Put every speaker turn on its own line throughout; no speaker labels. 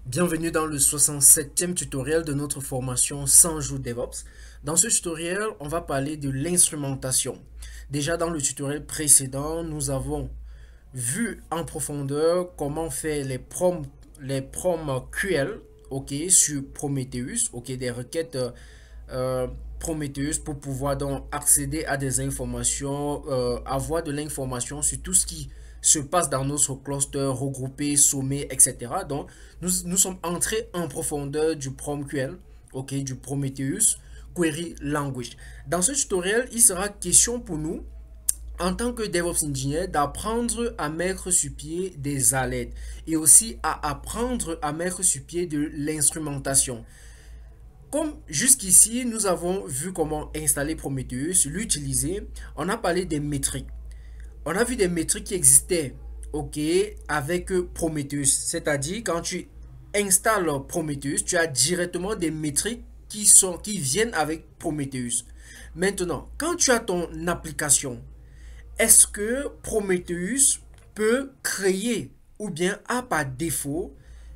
Bienvenue dans le 67e tutoriel de notre formation 100 jours DevOps. Dans ce tutoriel, on va parler de l'instrumentation. Déjà dans le tutoriel précédent, nous avons vu en profondeur comment faire les prom QL, ok, sur Prometheus, ok, des requêtes Prometheus pour pouvoir donc accéder à des informations, avoir de l'information sur tout ce qui se passe dans notre cluster, regroupé, sommé, etc. Donc, nous sommes entrés en profondeur du PromQL, ok, du Prometheus Query Language. Dans ce tutoriel, il sera question pour nous en tant que DevOps Engineer, d'apprendre à mettre sur pied des alertes et aussi à apprendre à mettre sur pied de l'instrumentation. Comme jusqu'ici, nous avons vu comment installer Prometheus, l'utiliser, on a parlé des métriques. On a vu des métriques qui existaient, ok, avec Prometheus. C'est-à-dire, quand tu installes Prometheus, tu as directement des métriques qui viennent avec Prometheus. Maintenant, quand tu as ton application, est-ce que Prometheus peut créer ou bien a par défaut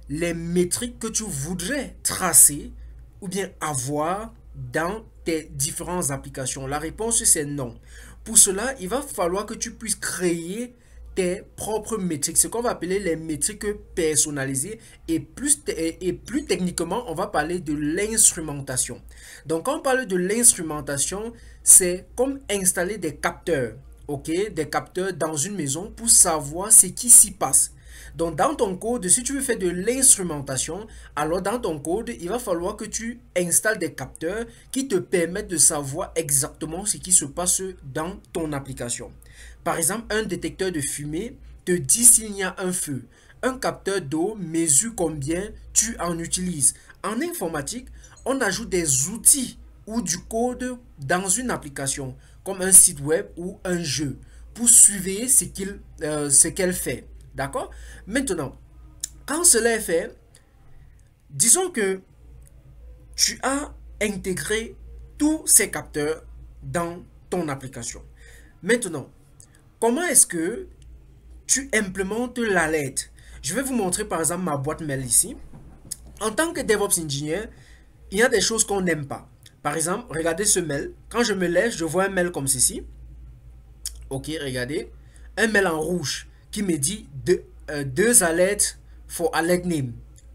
les métriques que tu voudrais tracer ou bien avoir dans tes différentes applications? La réponse c'est non. Pour cela, il va falloir que tu puisses créer tes propres métriques, ce qu'on va appeler les métriques personnalisées et plus techniquement, on va parler de l'instrumentation. Donc, quand on parle de l'instrumentation, c'est comme installer des capteurs, ok, des capteurs dans une maison pour savoir ce qui s'y passe. Donc, dans ton code, si tu veux faire de l'instrumentation, alors dans ton code, il va falloir que tu installes des capteurs qui te permettent de savoir exactement ce qui se passe dans ton application. Par exemple, un détecteur de fumée te dit s'il y a un feu. Un capteur d'eau mesure combien tu en utilises. En informatique, on ajoute des outils ou du code dans une application, comme un site web ou un jeu, pour suivre ce qu'elle fait. D'accord? Maintenant, quand cela est fait, disons que tu as intégré tous ces capteurs dans ton application. Maintenant, comment est-ce que tu implémentes l'alerte? Je vais vous montrer par exemple ma boîte mail ici. En tant que DevOps Engineer, il y a des choses qu'on n'aime pas. Par exemple, regardez ce mail. Quand je me lève, je vois un mail comme ceci. Ok, regardez. Un mail en rouge qui me dit deux alertes for alert name.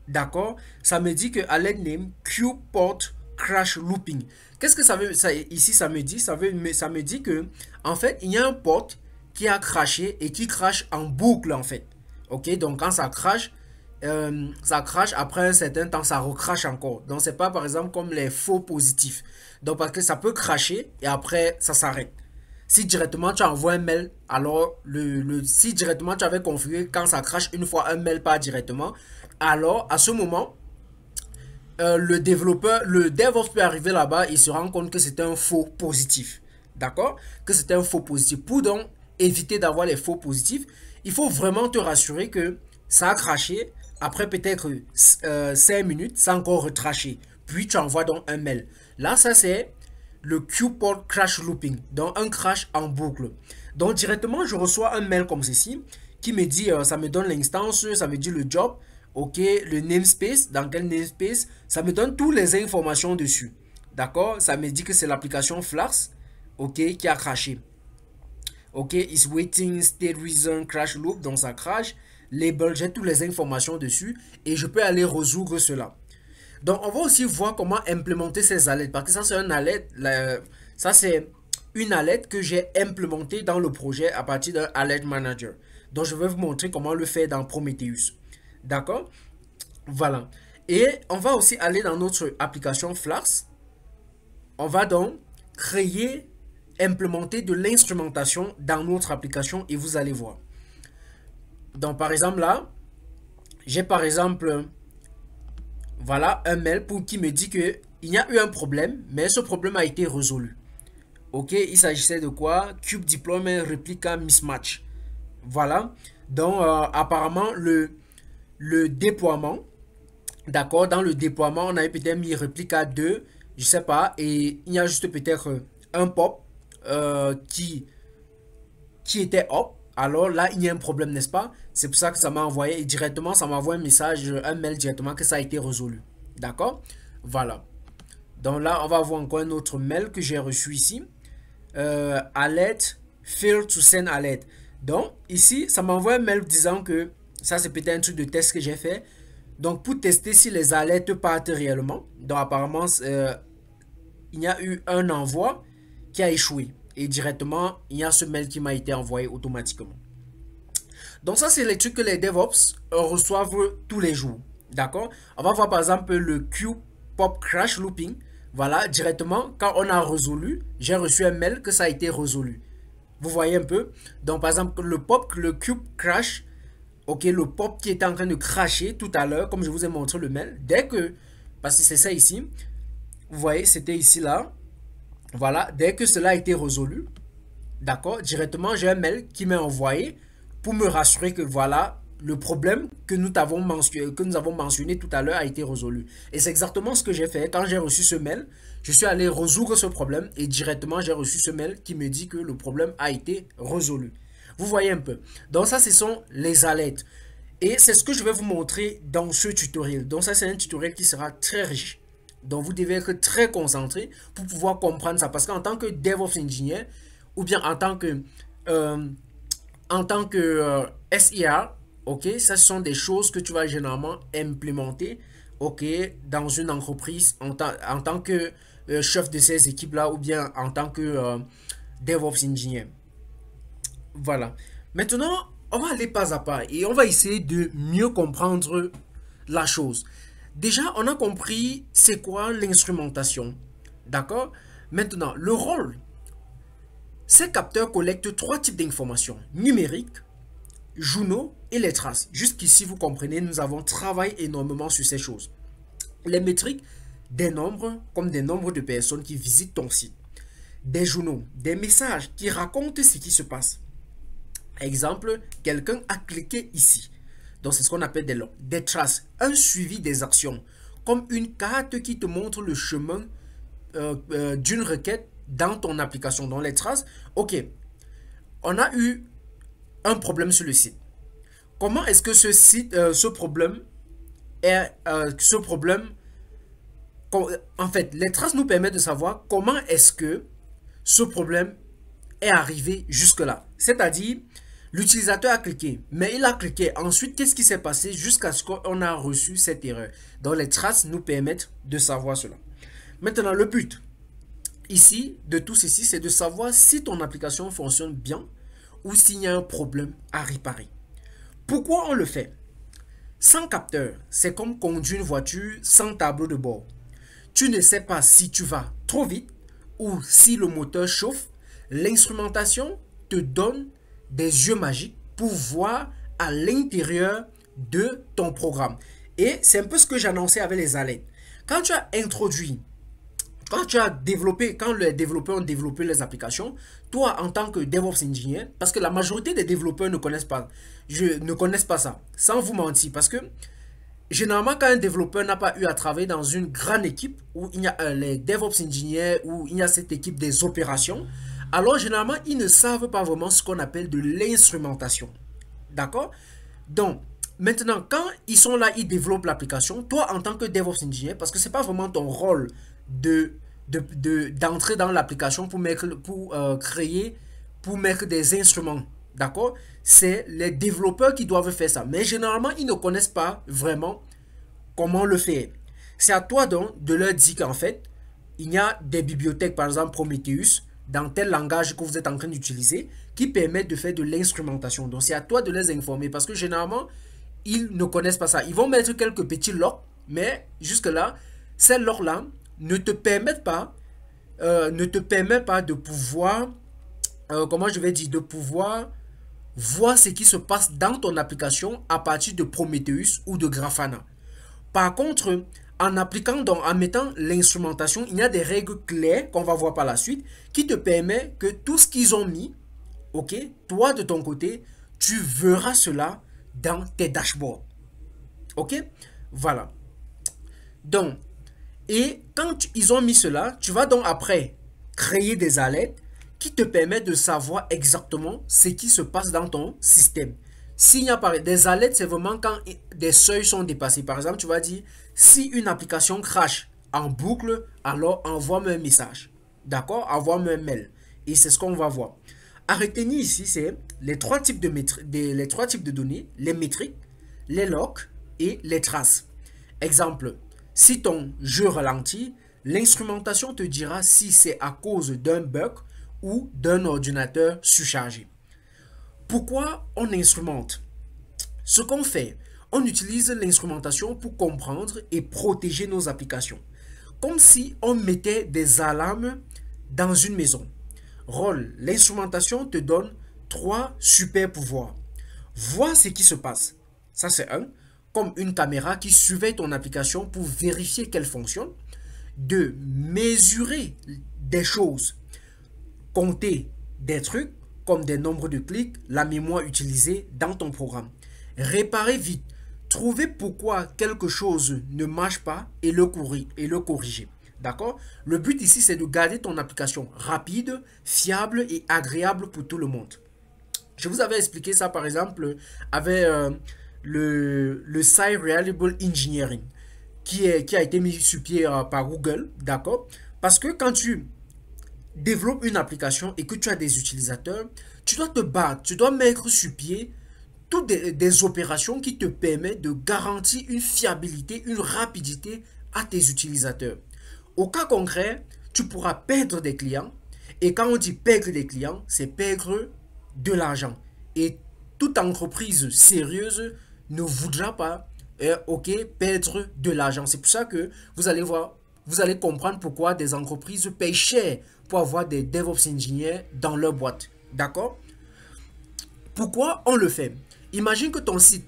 D'accord? Ça me dit que alert name, queue port, crash looping. Qu'est-ce que ça veut ça, ici ça me dit? Ça me dit que en fait, il y a un port qui a crashé et qui crache en boucle en fait. Ok, donc quand ça crache après un certain temps, ça recrache encore. Donc c'est pas par exemple comme les faux positifs. Donc parce que ça peut cracher et après ça s'arrête. Si directement tu envoies un mail, alors si directement tu avais configuré quand ça crache une fois un mail pas directement, alors à ce moment, le DevOps peut arriver là-bas, il se rend compte que c'est un faux positif. D'accord? Que c'est un faux positif. Pour donc éviter d'avoir les faux positifs, il faut vraiment te rassurer que ça a craché. Après peut-être 5 minutes, ça a encore retraché. Puis tu envoies donc un mail. Là, ça c'est le Q-port crash looping, donc un crash en boucle. Donc directement, je reçois un mail comme ceci qui me dit, ça me donne l'instance, ça me dit le job, ok, le namespace, dans quel namespace, ça me donne toutes les informations dessus. D'accord? Ça me dit que c'est l'application Flask, ok, qui a crashé. Ok, is waiting state reason crash loop, donc ça crash. Label, j'ai toutes les informations dessus et je peux aller résoudre cela. Donc, on va aussi voir comment implémenter ces alertes. Parce que ça, c'est une alerte. Ça, c'est une alerte que j'ai implémentée dans le projet à partir d'un alert manager. Donc, je vais vous montrer comment le faire dans Prometheus. D'accord? Voilà. Et on va aussi aller dans notre application Flask. On va donc créer, implémenter de l'instrumentation dans notre application et vous allez voir. Donc, par exemple, là, j'ai par exemple voilà un mail pour qui me dit que il y a eu un problème, mais ce problème a été résolu. Ok, il s'agissait de quoi? Cube Deployment Replica Mismatch. Voilà. Donc, apparemment, le déploiement, d'accord, dans le déploiement, on avait peut-être mis Replica 2, je sais pas, et il y a juste peut-être un pop qui était up. alors là, il y a un problème, n'est-ce pas? C'est pour ça que ça m'a envoyé directement, ça m'envoie un message, un mail directement que ça a été résolu. D'accord? Voilà. Donc là, on va voir encore un autre mail que j'ai reçu ici. Alert, fail to send alert. Donc ici, ça m'envoie un mail disant que ça, c'est peut-être un truc de test que j'ai fait. Donc pour tester si les alertes partent réellement. Donc apparemment, il y a eu un envoi qui a échoué. Et directement, il y a ce mail qui m'a été envoyé automatiquement. Donc ça, c'est les trucs que les DevOps reçoivent tous les jours. D'accord? On va voir par exemple le Q-Pop Crash Looping. Voilà, directement, quand on a résolu, j'ai reçu un mail que ça a été résolu. Vous voyez un peu? Donc par exemple, le Cube Crash, ok, le pop qui était en train de crasher tout à l'heure, comme je vous ai montré le mail, dès que, parce que c'est ça ici, vous voyez, c'était ici là, voilà, dès que cela a été résolu, d'accord, directement j'ai un mail qui m'est envoyé pour me rassurer que voilà, le problème que nous avons mentionné tout à l'heure a été résolu. Et c'est exactement ce que j'ai fait. Quand j'ai reçu ce mail, je suis allé résoudre ce problème et directement j'ai reçu ce mail qui me dit que le problème a été résolu. Vous voyez un peu. Donc ça, ce sont les alertes. Et c'est ce que je vais vous montrer dans ce tutoriel. Donc ça, c'est un tutoriel qui sera très riche. Donc vous devez être très concentré pour pouvoir comprendre ça. Parce qu'en tant que DevOps Engineer, ou bien en tant que SIA, ok, ça ce sont des choses que tu vas généralement implémenter, ok, dans une entreprise en tant que chef de ces équipes là, ou bien en tant que DevOps Engineer. Voilà. Maintenant, on va aller pas à pas et on va essayer de mieux comprendre la chose. Déjà, on a compris c'est quoi l'instrumentation. D'accord? Maintenant, le rôle. Ces capteurs collectent trois types d'informations: numériques, journaux et les traces. Jusqu'ici, vous comprenez, nous avons travaillé énormément sur ces choses. Les métriques, des nombres, comme des nombres de personnes qui visitent ton site. Des journaux, des messages qui racontent ce qui se passe. Exemple, quelqu'un a cliqué ici. Donc, c'est ce qu'on appelle des logs. Des traces, un suivi des actions, comme une carte qui te montre le chemin d'une requête dans ton application. Dans les traces, ok, on a eu un problème sur le site. Comment est-ce que ce problème en fait, les traces nous permettent de savoir comment est-ce que ce problème est arrivé jusque-là. C'est-à-dire, l'utilisateur a cliqué, mais il a cliqué. Ensuite, qu'est-ce qui s'est passé jusqu'à ce qu'on a reçu cette erreur? Donc, les traces nous permettent de savoir cela. Maintenant, le but ici de tout ceci, c'est de savoir si ton application fonctionne bien ou s'il y a un problème à réparer. Pourquoi on le fait? Sans capteur, c'est comme conduire une voiture sans tableau de bord. Tu ne sais pas si tu vas trop vite ou si le moteur chauffe. L'instrumentation te donne des yeux magiques pour voir à l'intérieur de ton programme. Et c'est un peu ce que j'annonçais avec les alertes. Quand tu as introduit, quand les développeurs ont développé les applications, toi en tant que DevOps Engineer, parce que la majorité des développeurs ne connaissent pas ça, sans vous mentir, parce que généralement quand un développeur n'a pas eu à travailler dans une grande équipe où il y a les DevOps Engineers, où il y a cette équipe des opérations, alors généralement ils ne savent pas vraiment ce qu'on appelle de l'instrumentation. D'accord? Donc, maintenant, quand ils sont là, ils développent l'application, toi en tant que DevOps Engineer, parce que ce n'est pas vraiment ton rôle d'entrer dans l'application pour créer, pour mettre des instruments. D'accord? C'est les développeurs qui doivent faire ça. Mais généralement, ils ne connaissent pas vraiment comment le faire. C'est à toi donc de leur dire qu'en fait, il y a des bibliothèques, par exemple Prometheus, dans tel langage que vous êtes en train d'utiliser, qui permettent de faire de l'instrumentation. Donc c'est à toi de les informer parce que généralement, ils ne connaissent pas ça. Ils vont mettre quelques petits logs, mais jusque-là, ces logs-là ne te permettent pas de pouvoir, comment je vais dire, de pouvoir voir ce qui se passe dans ton application à partir de Prometheus ou de Grafana. Par contre, en mettant l'instrumentation, il y a des règles claires qu'on va voir par la suite qui te permettent que tout ce qu'ils ont mis, ok, toi de ton côté, tu verras cela dans tes dashboards. Ok, voilà. Donc, et quand ils ont mis cela, tu vas donc après créer des alertes qui te permet de savoir exactement ce qui se passe dans ton système. S'il n'y a pas des alertes, c'est vraiment quand des seuils sont dépassés. Par exemple, tu vas dire, si une application crache en boucle, alors envoie-moi un message. D'accord? Envoie-moi un mail. Et c'est ce qu'on va voir. À retenir ici, c'est les trois types les trois types de données, les métriques, les logs et les traces. Exemple, si ton jeu ralentit, l'instrumentation te dira si c'est à cause d'un bug ou d'un ordinateur surchargé. Pourquoi on instrumente? Ce qu'on fait, on utilise l'instrumentation pour comprendre et protéger nos applications. Comme si on mettait des alarmes dans une maison. Rôle, l'instrumentation te donne 3 super pouvoirs. Voir ce qui se passe. Ça c'est un. Comme une caméra qui surveille ton application pour vérifier qu'elle fonctionne. 2. Mesurer des choses. Compter des trucs comme des nombres de clics, la mémoire utilisée dans ton programme. Réparer vite. Trouver pourquoi quelque chose ne marche pas et le corriger. D'accord? Le but ici, c'est de garder ton application rapide, fiable et agréable pour tout le monde. Je vous avais expliqué ça, par exemple, avec le Site Reliable Engineering qui a été mis sur pied par Google. D'accord? Parce que quand tu développes une application et que tu as des utilisateurs, tu dois te battre, tu dois mettre sur pied toutes des opérations qui te permettent de garantir une fiabilité, une rapidité à tes utilisateurs. Au cas concret, tu pourras perdre des clients. Et quand on dit perdre des clients, c'est perdre de l'argent. Et toute entreprise sérieuse ne voudra pas perdre de l'argent. C'est pour ça que vous allez voir, vous allez comprendre pourquoi des entreprises payent cher pour avoir des DevOps ingénieurs dans leur boîte. D'accord? Pourquoi on le fait? Imagine que ton site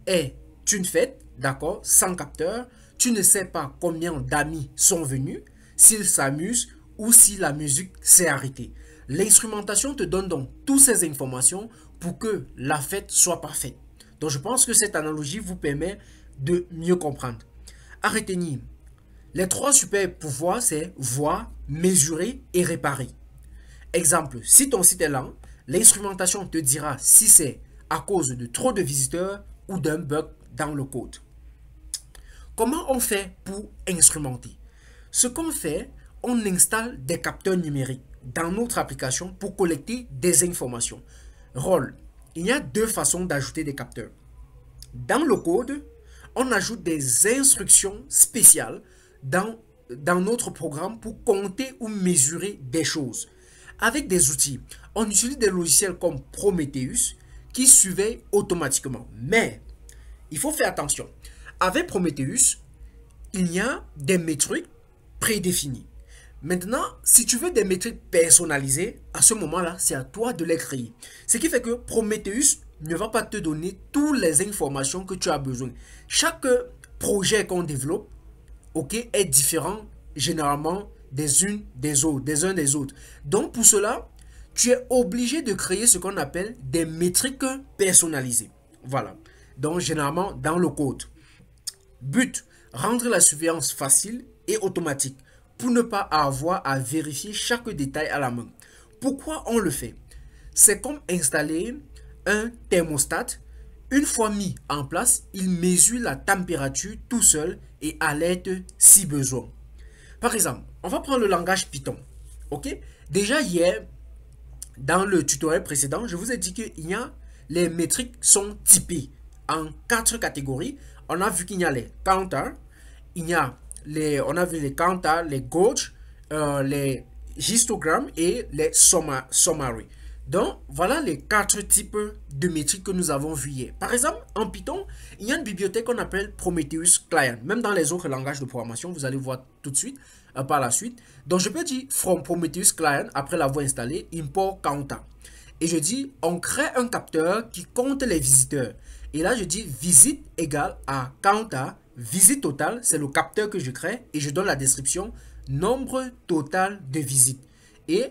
est une fête, d'accord, sans capteur. Tu ne sais pas combien d'amis sont venus, s'ils s'amusent ou si la musique s'est arrêtée. L'instrumentation te donne donc toutes ces informations pour que la fête soit parfaite. Donc je pense que cette analogie vous permet de mieux comprendre. À retenir, les 3 super pouvoirs, c'est voir, mesurer et réparer. Exemple, si ton site est lent, l'instrumentation te dira si c'est à cause de trop de visiteurs ou d'un bug dans le code. Comment on fait pour instrumenter? Ce qu'on fait, on installe des capteurs numériques dans notre application pour collecter des informations. Rôle, il y a 2 façons d'ajouter des capteurs. Dans le code, on ajoute des instructions spéciales dans notre programme pour compter ou mesurer des choses. Avec des outils, on utilise des logiciels comme Prometheus qui surveillent automatiquement. Mais, il faut faire attention. Avec Prometheus, il y a des métriques prédéfinies. Maintenant, si tu veux des métriques personnalisées, à ce moment-là, c'est à toi de les créer. Ce qui fait que Prometheus ne va pas te donner toutes les informations que tu as besoin. Chaque projet qu'on développe, est différent généralement des uns des autres. Donc pour cela, tu es obligé de créer ce qu'on appelle des métriques personnalisées. Voilà. Donc généralement dans le code. But, rendre la surveillance facile et automatique pour ne pas avoir à vérifier chaque détail à la main. Pourquoi on le fait? C'est comme installer un thermostat. Une fois mis en place, il mesure la température tout seul et alerte si besoin. Par exemple, on va prendre le langage Python. Ok? Déjà hier, dans le tutoriel précédent, je vous ai dit que les métriques sont typées en 4 catégories. On a vu qu'il y a les counters, on a vu les counters, les gauge, les histogrammes et les summary. Donc, voilà les 4 types de métriques que nous avons vus hier. Par exemple, en Python, il y a une bibliothèque qu'on appelle Prometheus Client. Même dans les autres langages de programmation, vous allez voir tout de suite, par la suite. Donc, je peux dire from Prometheus Client, après l'avoir installé, import counter. Et je dis, on crée un capteur qui compte les visiteurs. Et là, je dis visite égale à counter, visite totale, c'est le capteur que je crée. Et je donne la description, nombre total de visites. Et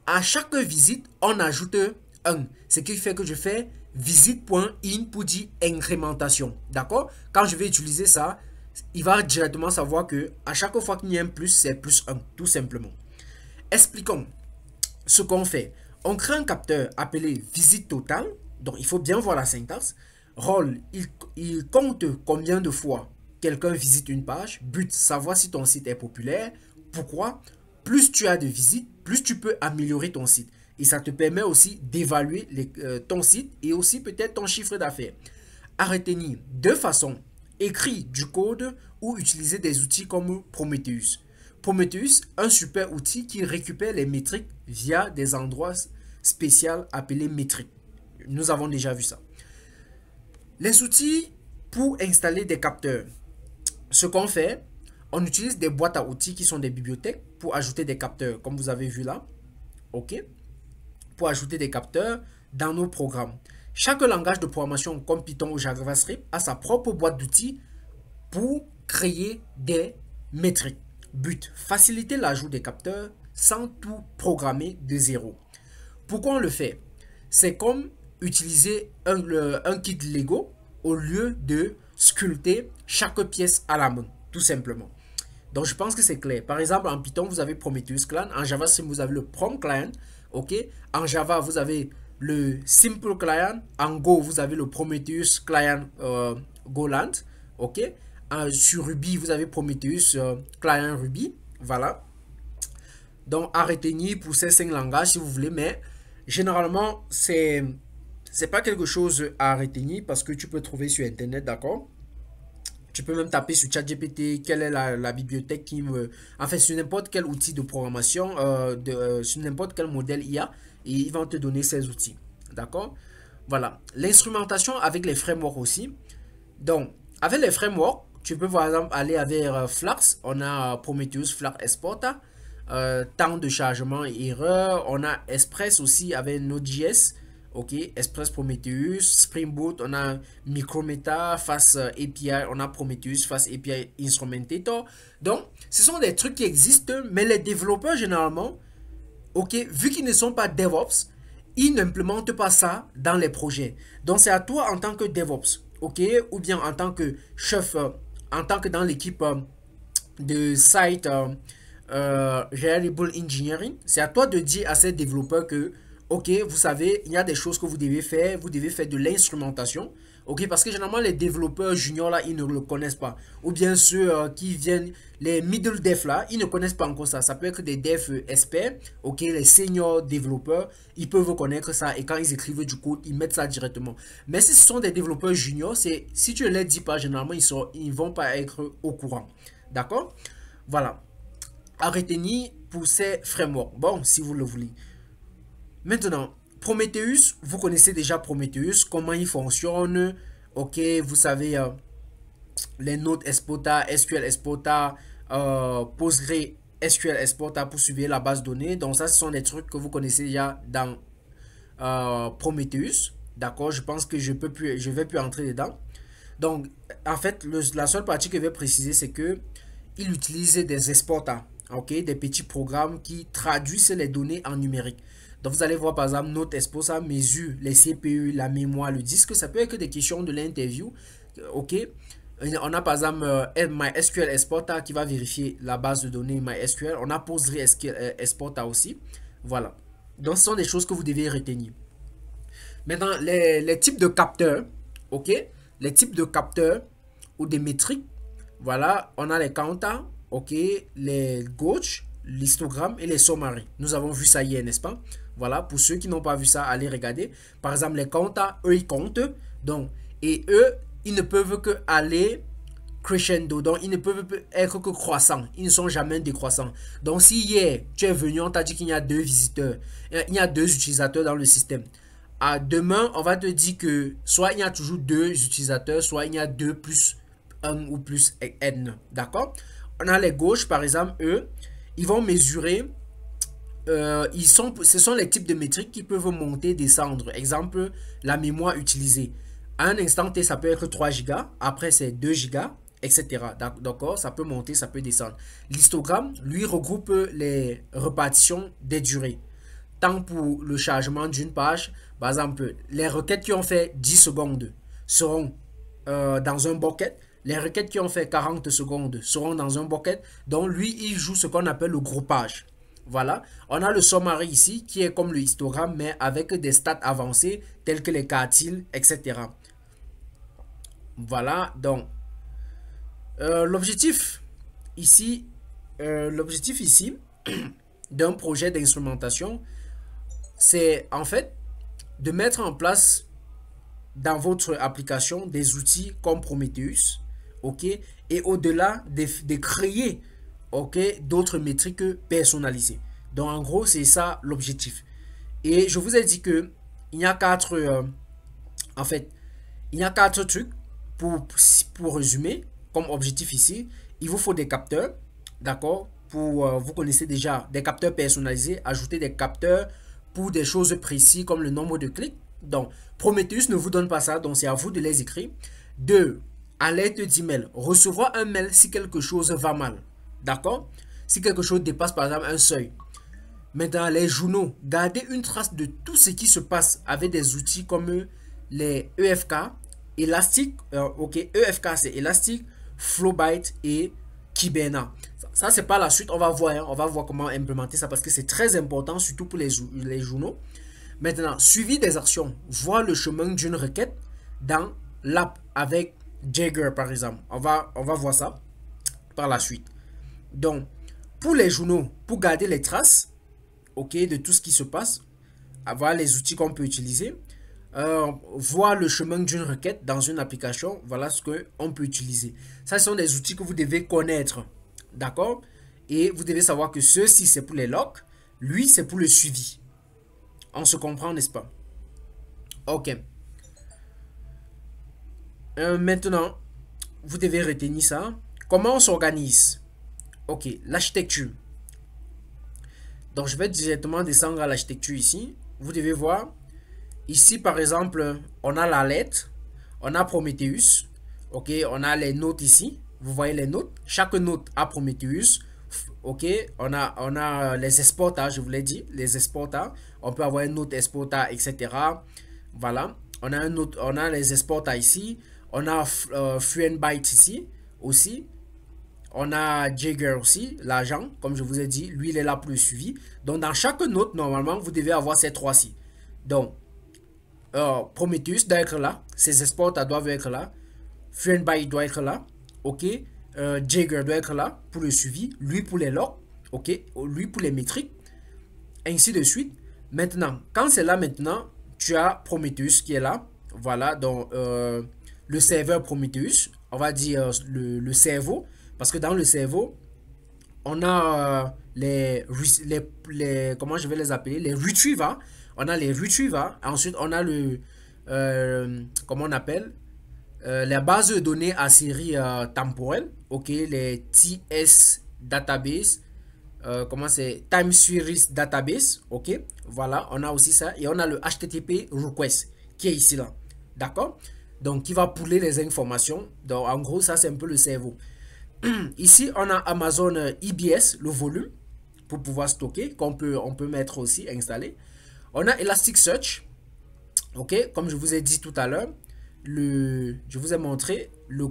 à chaque visite, on ajoute 1. Ce qui fait que je fais visite.in pour dire incrémentation. D'accord? Quand je vais utiliser ça, il va directement savoir que à chaque fois qu'il y a un plus, c'est plus 1. Tout simplement. Expliquons. ce qu'on fait, on crée un capteur appelé visite totale. Donc, il faut bien voir la syntaxe. Rôle, il compte combien de fois quelqu'un visite une page. But, savoir si ton site est populaire. Pourquoi? Plus tu as de visites, plus tu peux améliorer ton site. Et ça te permet aussi d'évaluer ton site et aussi peut-être ton chiffre d'affaires. À retenir deux façons. Écrire du code ou utiliser des outils comme Prometheus. Prometheus, un super outil qui récupère les métriques via des endroits spéciaux appelés métriques. Nous avons déjà vu ça. Les outils pour installer des capteurs. Ce qu'on fait, on utilise des boîtes à outils qui sont des bibliothèques pour ajouter des capteurs, comme vous avez vu là. OK? Pour ajouter des capteurs dans nos programmes. Chaque langage de programmation comme Python ou JavaScript a sa propre boîte d'outils pour créer des métriques. But, faciliter l'ajout des capteurs sans tout programmer de zéro. Pourquoi on le fait? C'est comme utiliser un kit Lego au lieu de sculpter chaque pièce à la main, tout simplement. Donc, je pense que c'est clair. Par exemple, en Python, vous avez Prometheus Client. En Java, vous avez le Prom Client. OK? En Java, vous avez le Simple Client. En Go, vous avez le Prometheus Client Golang. OK? Sur Ruby, vous avez Prometheus Client Ruby. Voilà. Donc, à retenir pour ces 5 langages si vous voulez. Mais généralement, c'est pas quelque chose à retenir parce que tu peux trouver sur Internet, d'accord? Tu peux même taper sur ChatGPT quelle est la bibliothèque qui me... En fait, sur n'importe quel outil de programmation, sur n'importe quel modèle IA, et ils vont te donner ces outils. D'accord? Voilà. L'instrumentation avec les frameworks aussi. Donc, avec les frameworks, tu peux par exemple aller avec Flask. On a Prometheus Flask Exporter. Temps de chargement et erreur. On a Express aussi avec Node.js. OK, Express Prometheus, Spring Boot, on a Micrometa, Fast API, on a Prometheus, Fast API Instrumentator. Donc, ce sont des trucs qui existent, mais les développeurs, généralement, OK, vu qu'ils ne sont pas DevOps, ils n'implémentent pas ça dans les projets. Donc, c'est à toi en tant que DevOps, OK, ou bien en tant que chef, en tant que dans l'équipe de site Reliable Engineering, c'est à toi de dire à ces développeurs que OK, vous savez, il y a des choses que vous devez faire de l'instrumentation. OK, parce que généralement, les développeurs juniors, là, ils ne le connaissent pas. Ou bien ceux qui viennent, les middle devs, là, ils ne connaissent pas encore ça. Ça peut être des devs experts. OK, les seniors développeurs, ils peuvent connaître ça. Et quand ils écrivent du code, ils mettent ça directement. Mais si ce sont des développeurs juniors, si tu ne les dis pas, généralement, ils ne vont pas être au courant. D'accord? Voilà. À retenir pour ces frameworks. Bon, si vous le voulez. Maintenant, Prometheus, vous connaissez déjà Prometheus, comment il fonctionne. OK, vous savez les nodes Exporter, SQL Exporter, Postgre SQL Exporter pour suivre la base de données. Donc ça, ce sont des trucs que vous connaissez déjà dans Prometheus. D'accord, je pense que je vais plus entrer dedans. Donc, en fait, la seule partie que je vais préciser, c'est que il utilise des exporters, OK, des petits programmes qui traduisent les données en numérique. Donc, vous allez voir, par exemple, notre Expo, mesure les CPU, la mémoire, le disque. Ça peut être que des questions de l'interview. OK. On a, par exemple, MySQL Exporter qui va vérifier la base de données MySQL. On a PostgreSQL Exporter aussi. Voilà. Donc, ce sont des choses que vous devez retenir. Maintenant, les types de capteurs. OK. Les types de capteurs ou des métriques. Voilà. On a les counters. OK. Les gauches, l'histogramme et les summaries. Nous avons vu ça hier, n'est-ce pas? Voilà, pour ceux qui n'ont pas vu ça, allez regarder. Par exemple, les comptes, eux, ils comptent. Donc, et eux, ils ne peuvent que aller crescendo. Donc, ils ne peuvent être que croissants. Ils ne sont jamais décroissants. Donc, si hier, tu es venu, on t'a dit qu'il y a 2 visiteurs, il y a 2 utilisateurs dans le système. À demain, on va te dire que soit il y a toujours 2 utilisateurs, soit il y a 2 plus 1 ou plus n. D'accord? On a les gauches, par exemple, eux, ils vont mesurer. Ce sont les types de métriques qui peuvent monter, descendre. Exemple, la mémoire utilisée. À un instant T, ça peut être 3 Go. Après, c'est 2 Go, etc. D'accord? Ça peut monter, ça peut descendre. L'histogramme, lui, regroupe les répartitions des durées. Tant pour le chargement d'une page. Par exemple, les requêtes qui ont fait 10 secondes seront dans un bucket. Les requêtes qui ont fait 40 secondes seront dans un bucket. Donc, lui, il joue ce qu'on appelle le groupage. Voilà, on a le summary ici qui est comme le histogramme mais avec des stats avancées telles que les quartiles, etc. Voilà, donc l'objectif ici, l'objectif ici d'un projet d'instrumentation, c'est en fait de mettre en place dans votre application des outils comme Prometheus, ok, et au-delà de créer, ok, d'autres métriques personnalisées. Donc en gros, c'est ça l'objectif. Et je vous ai dit que il y a quatre, en fait, il y a quatre trucs pour résumer comme objectif ici. Il vous faut des capteurs, d'accord, pour, vous connaissez déjà des capteurs personnalisés, ajouter des capteurs pour des choses précises comme le nombre de clics. Donc, Prometheus ne vous donne pas ça, donc c'est à vous de les écrire. 2. Alerte d'email. Recevoir un mail si quelque chose va mal. D'accord? Si quelque chose dépasse par exemple un seuil. Maintenant, les journaux. Gardez une trace de tout ce qui se passe avec des outils comme les EFK, Elastic, ok, EFK c'est Elastic, Flowbyte et Kibana. Ça, c'est pas la suite, on va voir, hein, on va voir comment implémenter ça parce que c'est très important, surtout pour les journaux. Maintenant, suivi des actions, voir le chemin d'une requête dans l'app avec Jagger par exemple. On va voir ça par la suite. Donc, pour les journaux, pour garder les traces, ok, de tout ce qui se passe, avoir les outils qu'on peut utiliser, voir le chemin d'une requête dans une application, voilà ce qu'on peut utiliser. Ça, ce sont des outils que vous devez connaître, d'accord? Et vous devez savoir que ceci, c'est pour les logs, lui, c'est pour le suivi. On se comprend, n'est-ce pas? Ok. Maintenant, vous devez retenir ça. Comment on s'organise? Ok, l'architecture. Donc, je vais directement descendre à l'architecture ici. Vous devez voir. Ici, par exemple, on a la lettre. On a Prometheus. Ok, on a les notes ici. Vous voyez les notes. Chaque note a Prometheus. Ok, on a les exporters, je vous l'ai dit. Les exporters. On peut avoir une note exporter, etc. Voilà. On a les exporters ici. On a Fluentbyte ici aussi. On a Jagger aussi, l'agent, comme je vous ai dit, lui il est là pour le suivi. Donc dans chaque note, normalement, vous devez avoir ces trois-ci. Donc, Prometheus doit être là, ses exporters doivent être là, Fluentbyte doit être là, ok, Jagger doit être là pour le suivi, lui pour les logs, ok, lui pour les métriques, ainsi de suite. Maintenant, quand c'est là maintenant, tu as Prometheus qui est là, voilà, donc le serveur Prometheus, on va dire le cerveau. Parce que dans le cerveau, on a comment je vais les appeler, les retrievers. On a les retrievers. Ensuite, on a comment on appelle, la base de données à série temporelle. Ok, les TS database. Comment c'est? Time Series Database. Ok, voilà, on a aussi ça. Et on a le HTTP request qui est ici là. D'accord? Donc, qui va pouler les informations. Donc, en gros, ça, c'est un peu le cerveau. Ici, on a Amazon EBS, le volume, pour pouvoir stocker, on peut mettre aussi, installer. On a Elasticsearch, ok, comme je vous ai dit tout à l'heure, je vous ai montré le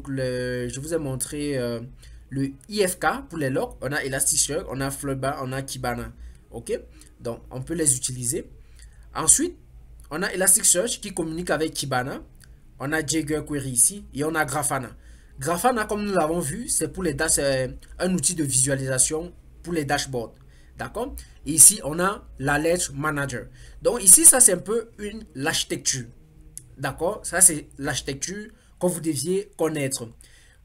IFK pour les logs. On a Elasticsearch, on a Flowbyte, on a Kibana, ok, donc on peut les utiliser. Ensuite, on a Elasticsearch qui communique avec Kibana, on a Jagger Query ici, et on a Grafana. Grafana, comme nous l'avons vu, c'est pour les un outil de visualisation pour les dashboards. D'accord? Et ici, on a l'Alert Manager. Donc ici, ça c'est un peu l'architecture. D'accord? Ça c'est l'architecture que vous deviez connaître.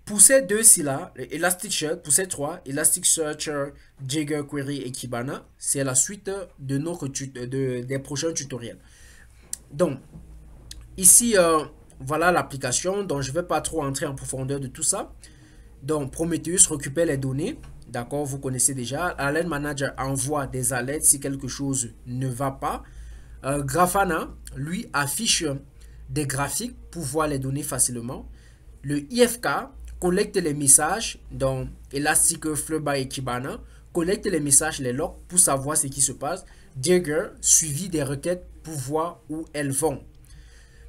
Pour ces deux-ci-là, Elasticsearch, pour ces trois, Elasticsearch, Jagger Query et Kibana, c'est la suite de des prochains tutoriels. Donc, ici, voilà l'application, donc je ne vais pas trop entrer en profondeur de tout ça. Donc Prometheus récupère les données, d'accord, vous connaissez déjà. Alert Manager envoie des alertes si quelque chose ne va pas. Grafana, lui, affiche des graphiques pour voir les données facilement. Le IFK collecte les messages, donc Elastic, Flowbyte et Kibana, collecte les messages, les logs pour savoir ce qui se passe. Jagger, suivi des requêtes pour voir où elles vont.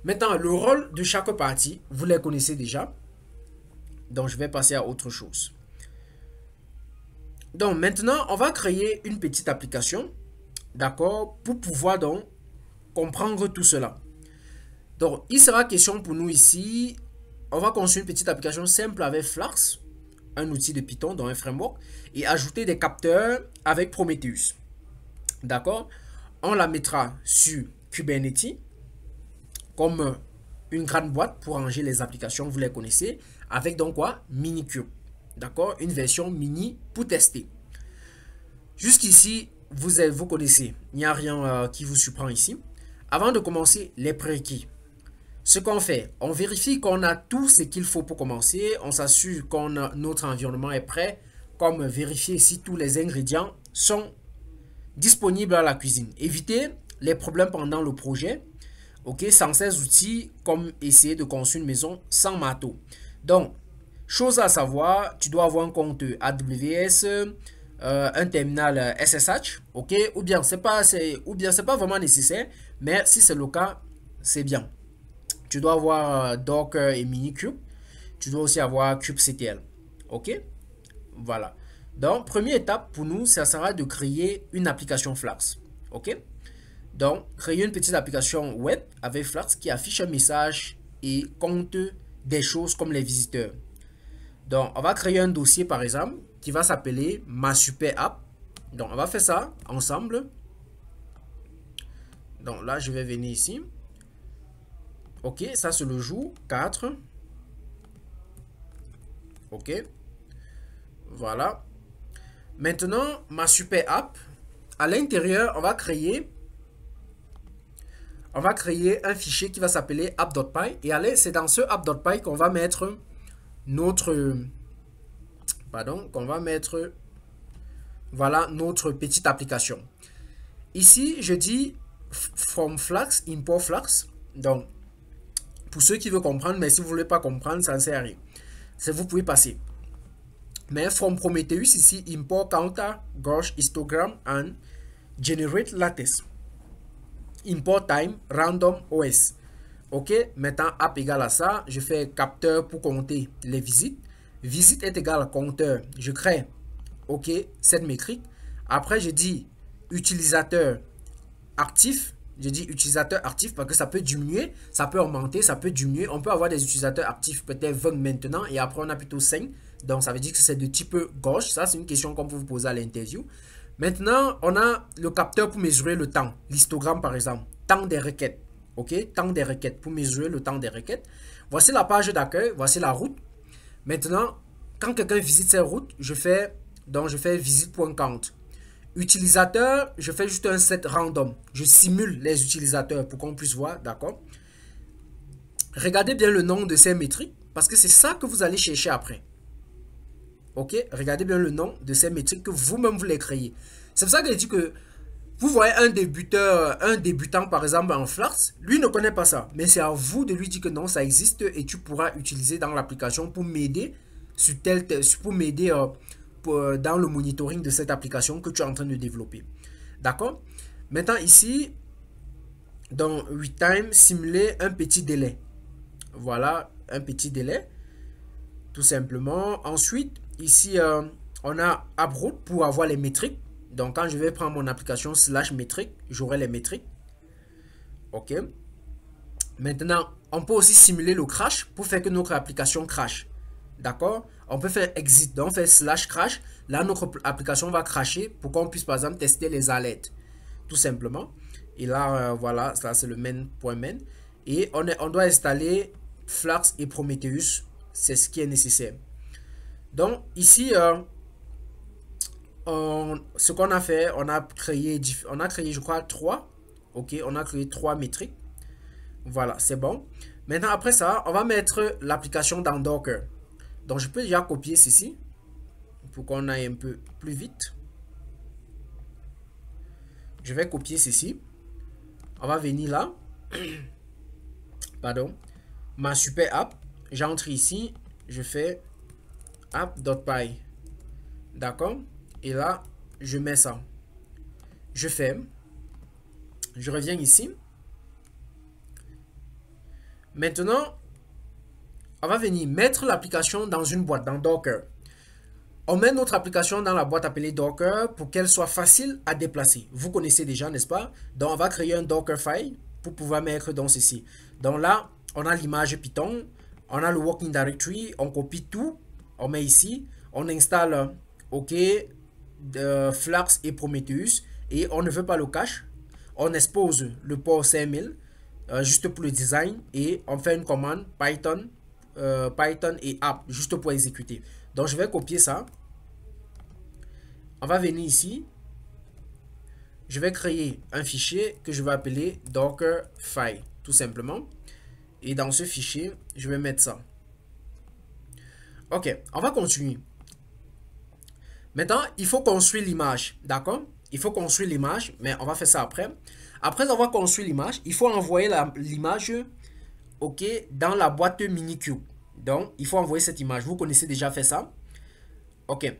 Maintenant, le rôle de chaque partie, vous les connaissez déjà. Donc, je vais passer à autre chose. Donc maintenant, on va créer une petite application, d'accord, pour pouvoir donc comprendre tout cela. Donc, il sera question pour nous ici, on va construire une petite application simple avec Flask, un outil de Python dans un framework, et ajouter des capteurs avec Prometheus. D'accord? On la mettra sur Kubernetes comme une grande boîte pour ranger les applications, vous les connaissez, avec donc quoi? Minikube. D'accord? Une version mini pour tester. Jusqu'ici, vous connaissez, il n'y a rien qui vous surprend ici. Avant de commencer, les prérequis. Ce qu'on fait, on vérifie qu'on a tout ce qu'il faut pour commencer. On s'assure que notre environnement est prêt, comme vérifier si tous les ingrédients sont disponibles à la cuisine. Éviter les problèmes pendant le projet. Ok, sans ces outils, comme essayer de construire une maison sans marteau. Donc, chose à savoir, tu dois avoir un compte AWS, un terminal SSH, ok, ou bien c'est pas vraiment nécessaire, mais si c'est le cas, c'est bien. Tu dois avoir Docker et Minikube. Tu dois aussi avoir kubectl. Ok? Voilà. Donc, première étape pour nous, ça sera de créer une application Flask. Ok? Donc, créer une petite application web avec Flask qui affiche un message et compte des choses comme les visiteurs. Donc, on va créer un dossier par exemple qui va s'appeler ma super app. Donc, on va faire ça ensemble. Donc là, je vais venir ici. Ok, ça c'est le jour 4. Ok. Voilà. Maintenant, ma super app. À l'intérieur, on va créer un fichier qui va s'appeler app.py. Et allez, c'est dans ce app.py qu'on va mettre notre... Pardon, voilà notre petite application. Ici, je dis from Flask, import Flask. Donc, pour ceux qui veulent comprendre, mais si vous ne voulez pas comprendre, ça ne sert à rien. Vous pouvez passer. Mais from Prometheus, ici, import counter, gauge, histogram, and generate lattice. Import time, random OS. Ok, maintenant app égale à ça, je fais capteur pour compter les visites. Visite est égal à compteur. Je crée, ok, cette métrique. Après, je dis utilisateur actif. Je dis utilisateur actif parce que ça peut diminuer, ça peut augmenter, ça peut diminuer. On peut avoir des utilisateurs actifs peut-être 20 maintenant et après on a plutôt 5. Donc ça veut dire que c'est de type gauche. Ça c'est une question qu'on peut vous poser à l'interview. Maintenant, on a le capteur pour mesurer le temps. L'histogramme par exemple. Temps des requêtes. Ok, temps des requêtes pour mesurer le temps des requêtes. Voici la page d'accueil, voici la route. Maintenant, quand quelqu'un visite cette route, je fais visite.count. Utilisateur, je fais juste un set random. Je simule les utilisateurs pour qu'on puisse voir, d'accord? Regardez bien le nom de ces métriques parce que c'est ça que vous allez chercher après. Ok? Regardez bien le nom de ces métriques que vous-même vous les créez. C'est pour ça que je dis que vous voyez un débutant par exemple en Flask, lui ne connaît pas ça. Mais c'est à vous de lui dire que non, ça existe et tu pourras utiliser dans l'application pour m'aider dans le monitoring de cette application que tu es en train de développer. D'accord? Maintenant ici, dans ReTime, simuler un petit délai. Voilà, un petit délai. Tout simplement. Ensuite, ici, on a AppRoot pour avoir les métriques. Donc, quand je vais prendre mon application / métrique, j'aurai les métriques. OK. Maintenant, on peut aussi simuler le crash pour faire que notre application crash. D'accord? On peut faire exit, donc on fait /crash. Là, notre application va crasher pour qu'on puisse, par exemple, tester les alertes. Tout simplement. Et là, voilà, ça c'est le main.main. Et on doit installer Flask et Prometheus. C'est ce qui est nécessaire. Donc, ici, ce qu'on a fait, on a créé, je crois, 3. Ok, on a créé 3 métriques. Voilà, c'est bon. Maintenant, après ça, on va mettre l'application dans Docker. Donc, je peux déjà copier ceci pour qu'on aille un peu plus vite. Je vais copier ceci. On va venir là. Pardon. Ma super app. J'entre ici. Je fais app.py. D'accord? Et là, je mets ça. Je ferme. Je reviens ici. Maintenant, on va venir mettre l'application dans une boîte, dans Docker. On met notre application dans la boîte appelée Docker pour qu'elle soit facile à déplacer. Vous connaissez déjà, n'est-ce pas? Donc, on va créer un Dockerfile pour pouvoir mettre dans ceci. Donc là, on a l'image Python, on a le working directory, on copie tout, on met ici, on installe OK, Flask et Prometheus, et on ne veut pas le cache. On expose le port 5000 juste pour le design, et on fait une commande Python, Python et app juste pour exécuter. Donc je vais copier ça. On va venir ici. Je vais créer un fichier que je vais appeler Dockerfile, tout simplement. Et dans ce fichier, je vais mettre ça. Ok, on va continuer. Maintenant, il faut construire l'image, d'accord? Il faut construire l'image, mais on va faire ça après. Après avoir construit l'image, il faut envoyer l'image, ok, dans la boîte Minikube. Donc, il faut envoyer cette image. Vous connaissez déjà fait ça. Ok.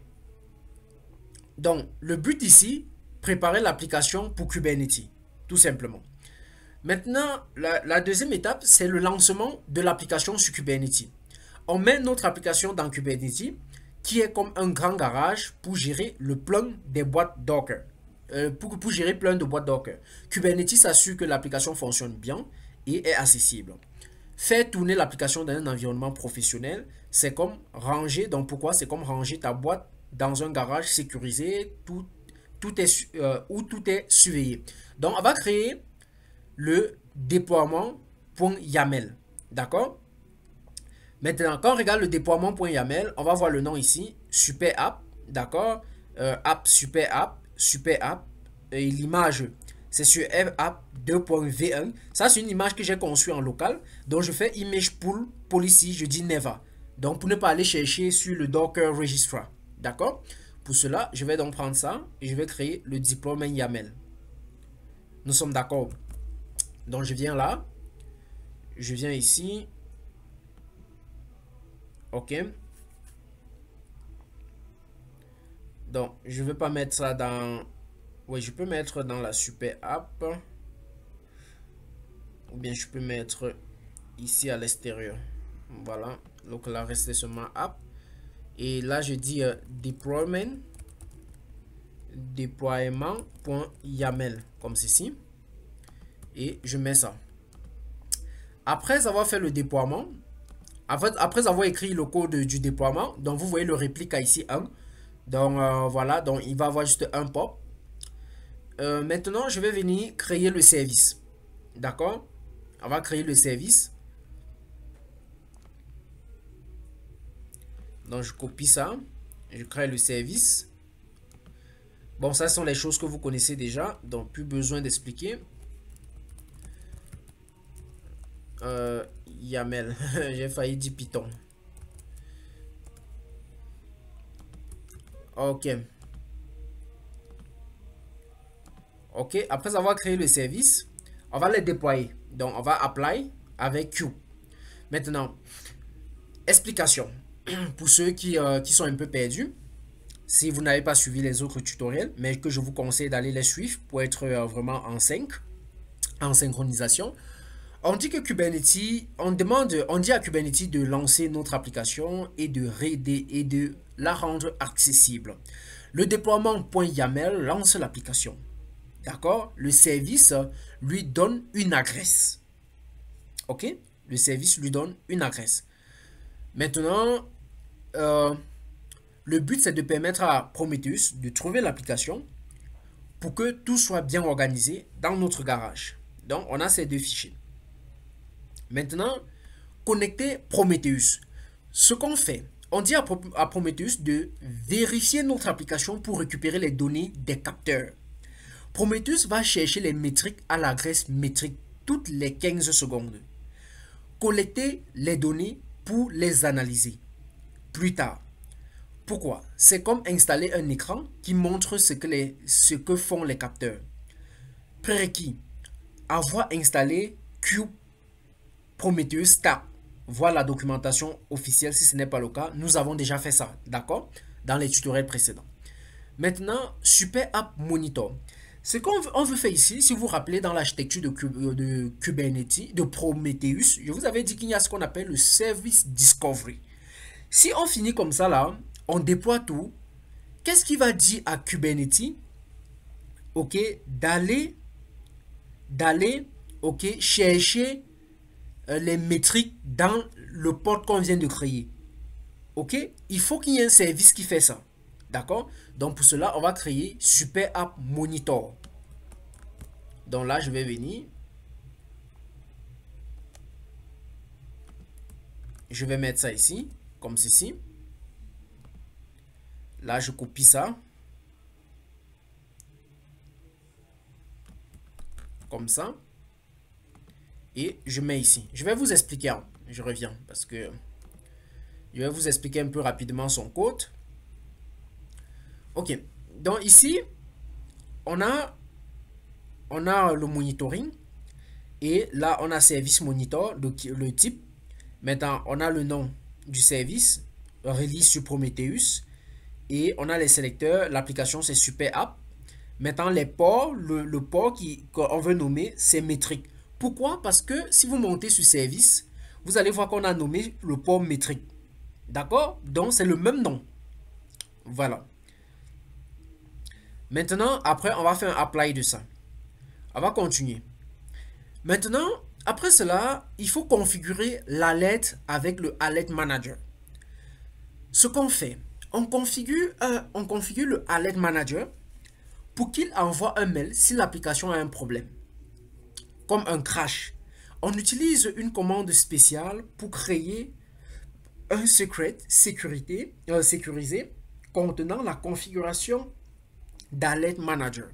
Donc, le but ici, préparer l'application pour Kubernetes, tout simplement. Maintenant, la deuxième étape, c'est le lancement de l'application sur Kubernetes. On met notre application dans Kubernetes, qui est comme un grand garage pour gérer le plein des boîtes Docker. Pour gérer plein de boîtes Docker. Kubernetes s'assure que l'application fonctionne bien et est accessible. Faire tourner l'application dans un environnement professionnel, c'est comme ranger. Donc pourquoi? C'est comme ranger ta boîte dans un garage sécurisé, où tout est surveillé. Donc on va créer le déploiement.yaml. D'accord? Maintenant, quand on regarde le déploiement.yaml, on va voir le nom ici, super app, d'accord? App, super app, et l'image, c'est sur app 2.v1. Ça, c'est une image que j'ai conçue en local. Donc, je fais image pool policy, je dis never. Donc, pour ne pas aller chercher sur le Docker Registrar, d'accord? Pour cela, je vais donc prendre ça et je vais créer le déploiement YAML. Nous sommes d'accord. Donc, je viens là, je viens ici. Ok. Donc, je ne vais pas mettre ça dans... Oui, je peux mettre dans la super app. Ou bien je peux mettre ici à l'extérieur. Voilà. Donc là, rester seulement app. Et là, je dis déploiement.yaml comme ceci. Et je mets ça. Après avoir fait le déploiement, après avoir écrit le code du déploiement, donc vous voyez le réplique ici 1. Donc voilà, donc il va avoir juste un pop. Maintenant, je vais venir créer le service. D'accord? On va créer le service. Donc je copie ça. Je crée le service. Bon, ça sont les choses que vous connaissez déjà. Donc plus besoin d'expliquer. YAML. J'ai failli dire Python. Ok. Ok. Après avoir créé le service, on va le déployer. Donc, on va apply avec Q. Maintenant, explication. Pour ceux qui sont un peu perdus, si vous n'avez pas suivi les autres tutoriels, mais que je vous conseille d'aller les suivre pour être vraiment en synchronisation. On dit que Kubernetes, on dit à Kubernetes de lancer notre application et de la rendre accessible. Le déploiement.yaml lance l'application. D'accord? Le service lui donne une adresse. Ok? Le service lui donne une adresse. Maintenant, le but c'est de permettre à Prometheus de trouver l'application pour que tout soit bien organisé dans notre garage. Donc, on a ces deux fichiers. Maintenant, connecter Prometheus. Ce qu'on fait, on dit à Prometheus de vérifier notre application pour récupérer les données des capteurs. Prometheus va chercher les métriques à l'adresse métrique toutes les 15 secondes. Collecter les données pour les analyser plus tard. Pourquoi? C'est comme installer un écran qui montre ce que font les capteurs. Prérequis. Avoir installé Kube Prometheus Start. Voir la documentation officielle si ce n'est pas le cas. Nous avons déjà fait ça, d'accord? Dans les tutoriels précédents. Maintenant, Super App Monitor. Ce qu'on veut faire ici, si vous vous rappelez dans l'architecture de Kubernetes, de Prometheus, je vous avais dit qu'il y a ce qu'on appelle le Service Discovery. Si on finit comme ça là, on déploie tout, qu'est-ce qui va dire à Kubernetes, ok, d'aller, ok, chercher les métriques dans le pod qu'on vient de créer. Ok, il faut qu'il y ait un service qui fait ça. D'accord? Donc pour cela, on va créer Super App Monitor. Donc là, je vais venir. Je vais mettre ça ici, comme ceci. Là, je copie ça. Comme ça. Et je mets ici. Je vais vous expliquer. Je reviens parce que je vais vous expliquer un peu rapidement son code. Ok. Donc ici, on a le monitoring. Et là, on a service monitor, le type. Maintenant, on a le nom du service, release sur Prometheus. Et on a les sélecteurs, l'application c'est Super App. Maintenant, les ports, le port qu'on veut nommer, c'est métrique. Pourquoi? Parce que si vous montez sur service, vous allez voir qu'on a nommé le port métrique. D'accord? Donc, c'est le même nom. Voilà. Maintenant, après, on va faire un apply de ça. On va continuer. Maintenant, après cela, il faut configurer l'alert avec le Alert Manager. Ce qu'on fait, on configure le Alert Manager pour qu'il envoie un mail si l'application a un problème, comme un crash. On utilise une commande spéciale pour créer un secret sécurisé contenant la configuration d'Alert Manager.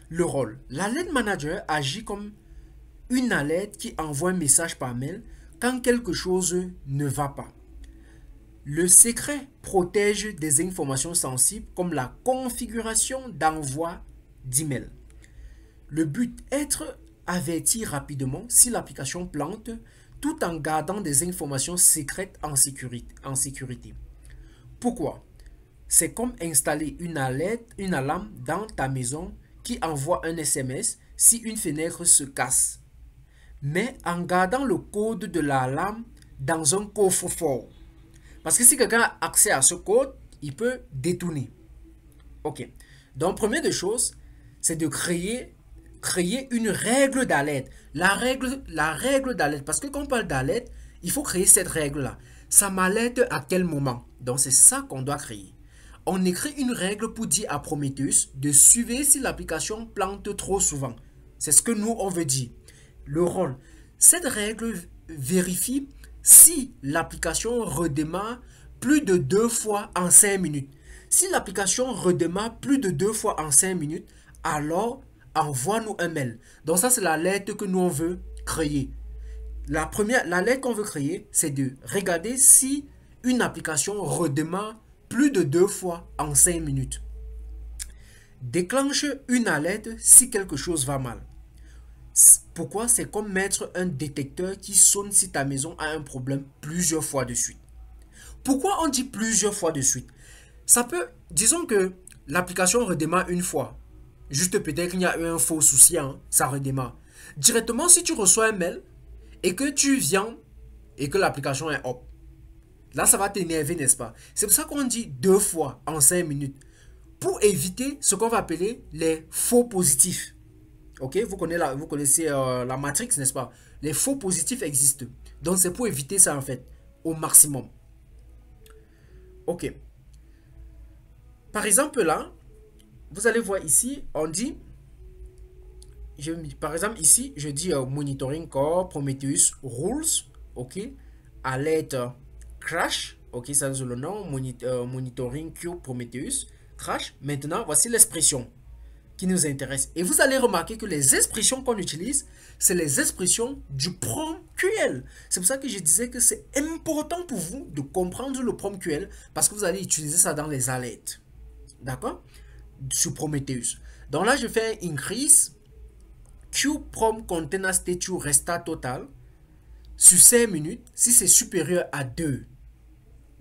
Le rôle. L'Alert Manager agit comme une alerte qui envoie un message par mail quand quelque chose ne va pas. Le secret protège des informations sensibles comme la configuration d'envoi d'email. Le but est d'être averti rapidement si l'application plante tout en gardant des informations secrètes en sécurité. Pourquoi? C'est comme installer une alarme dans ta maison qui envoie un SMS si une fenêtre se casse, mais en gardant le code de l'alarme dans un coffre-fort. Parce que si quelqu'un a accès à ce code, il peut détourner. Ok. Donc, première des choses, c'est de créer une règle d'alerte. La règle d'alerte. Parce que quand on parle d'alerte, il faut créer cette règle-là. Ça m'alerte à quel moment? Donc, c'est ça qu'on doit créer. On écrit une règle pour dire à Prometheus de suivre si l'application plante trop souvent. C'est ce que nous, on veut dire. Le rôle. Cette règle vérifie si l'application redémarre plus de 2 fois en 5 minutes. Si l'application redémarre plus de 2 fois en 5 minutes, alors envoie-nous un mail. Donc ça, c'est l'alerte que nous, on veut créer. L'alerte qu'on veut créer, c'est de regarder si une application redémarre plus de 2 fois en 5 minutes. Déclenche une alerte si quelque chose va mal. Pourquoi? C'est comme mettre un détecteur qui sonne si ta maison a un problème plusieurs fois de suite. Pourquoi on dit plusieurs fois de suite? Ça peut, disons que l'application redémarre une fois. Juste peut-être qu'il y a eu un faux souci, ça redémarre. Directement, si tu reçois un mail et que tu viens et que l'application est up, là, ça va t'énerver, n'est-ce pas? C'est pour ça qu'on dit 2 fois en 5 minutes. Pour éviter ce qu'on va appeler les faux positifs. Ok, vous connaissez la matrix, n'est-ce pas? Les faux positifs existent. Donc, c'est pour éviter ça, en fait, au maximum. Ok. Par exemple, là, vous allez voir ici, on dit, par exemple, ici, je dis monitoring core, Prometheus, rules, ok, alert crash, ok, ça c'est le nom, monitoring queue, Prometheus, crash. Maintenant, voici l'expression qui nous intéresse. Et vous allez remarquer que les expressions qu'on utilise, c'est les expressions du PromQL. C'est pour ça que je disais que c'est important pour vous de comprendre le PromQL parce que vous allez utiliser ça dans les alertes. D'accord? Sur Prometheus. Donc là, je fais un increase qprom container state to restart total sur 5 minutes si c'est supérieur à 2.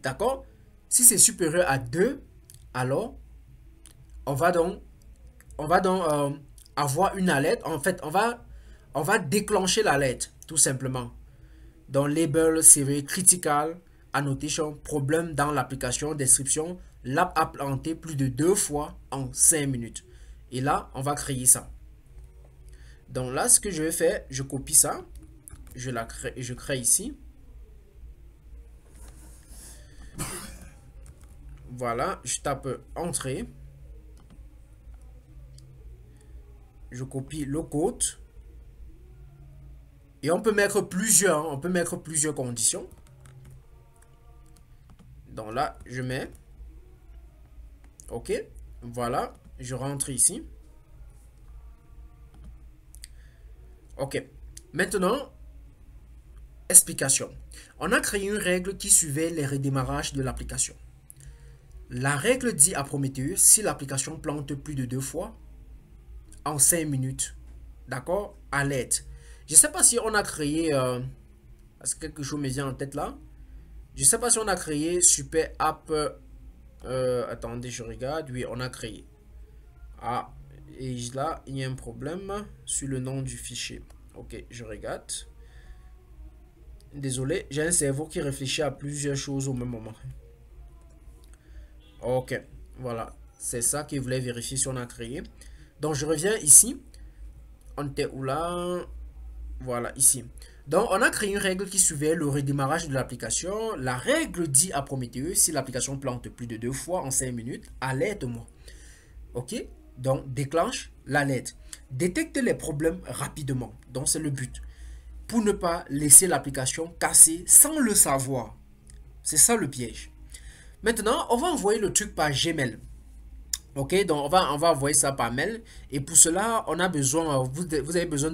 D'accord? Si c'est supérieur à 2, alors on va donc avoir une alerte. En fait, on va déclencher l'alerte, tout simplement. Donc, label, CV, critical, annotation, problème dans l'application, description, l'app a planté plus de 2 fois en 5 minutes. Et là, on va créer ça. Donc là, ce que je vais faire, je copie ça. Je crée ici. Voilà, je tape entrée. Je copie le code. Et on peut mettre plusieurs conditions. Donc là, je mets. OK. Voilà, je rentre ici. OK. Maintenant, explication. On a créé une règle qui suivait les redémarrages de l'application. La règle dit à Prometheus, si l'application plante plus de 2 fois en 5 minutes, d'accord, alerte. Je ne sais pas si on a créé, parce que quelque chose me vient en tête là. Je ne sais pas si on a créé Super App. Attendez, je regarde. Oui, on a créé. Ah, et là, il y a un problème sur le nom du fichier. Ok, je regarde. Désolé, j'ai un cerveau qui réfléchit à plusieurs choses au même moment. Ok, voilà. C'est ça qu'il voulait vérifier si on a créé. Donc, je reviens ici. On était où là? Voilà, ici. Donc, on a créé une règle qui suivait le redémarrage de l'application. La règle dit à Prometheus, si l'application plante plus de 2 fois en 5 minutes, alerte-moi. OK? Donc, déclenche l'alerte. Détecte les problèmes rapidement. Donc, c'est le but. Pour ne pas laisser l'application casser sans le savoir. C'est ça le piège. Maintenant, on va envoyer le truc par Gmail. OK? Donc, on va envoyer ça par mail. Et pour cela, on a besoin, vous avez besoin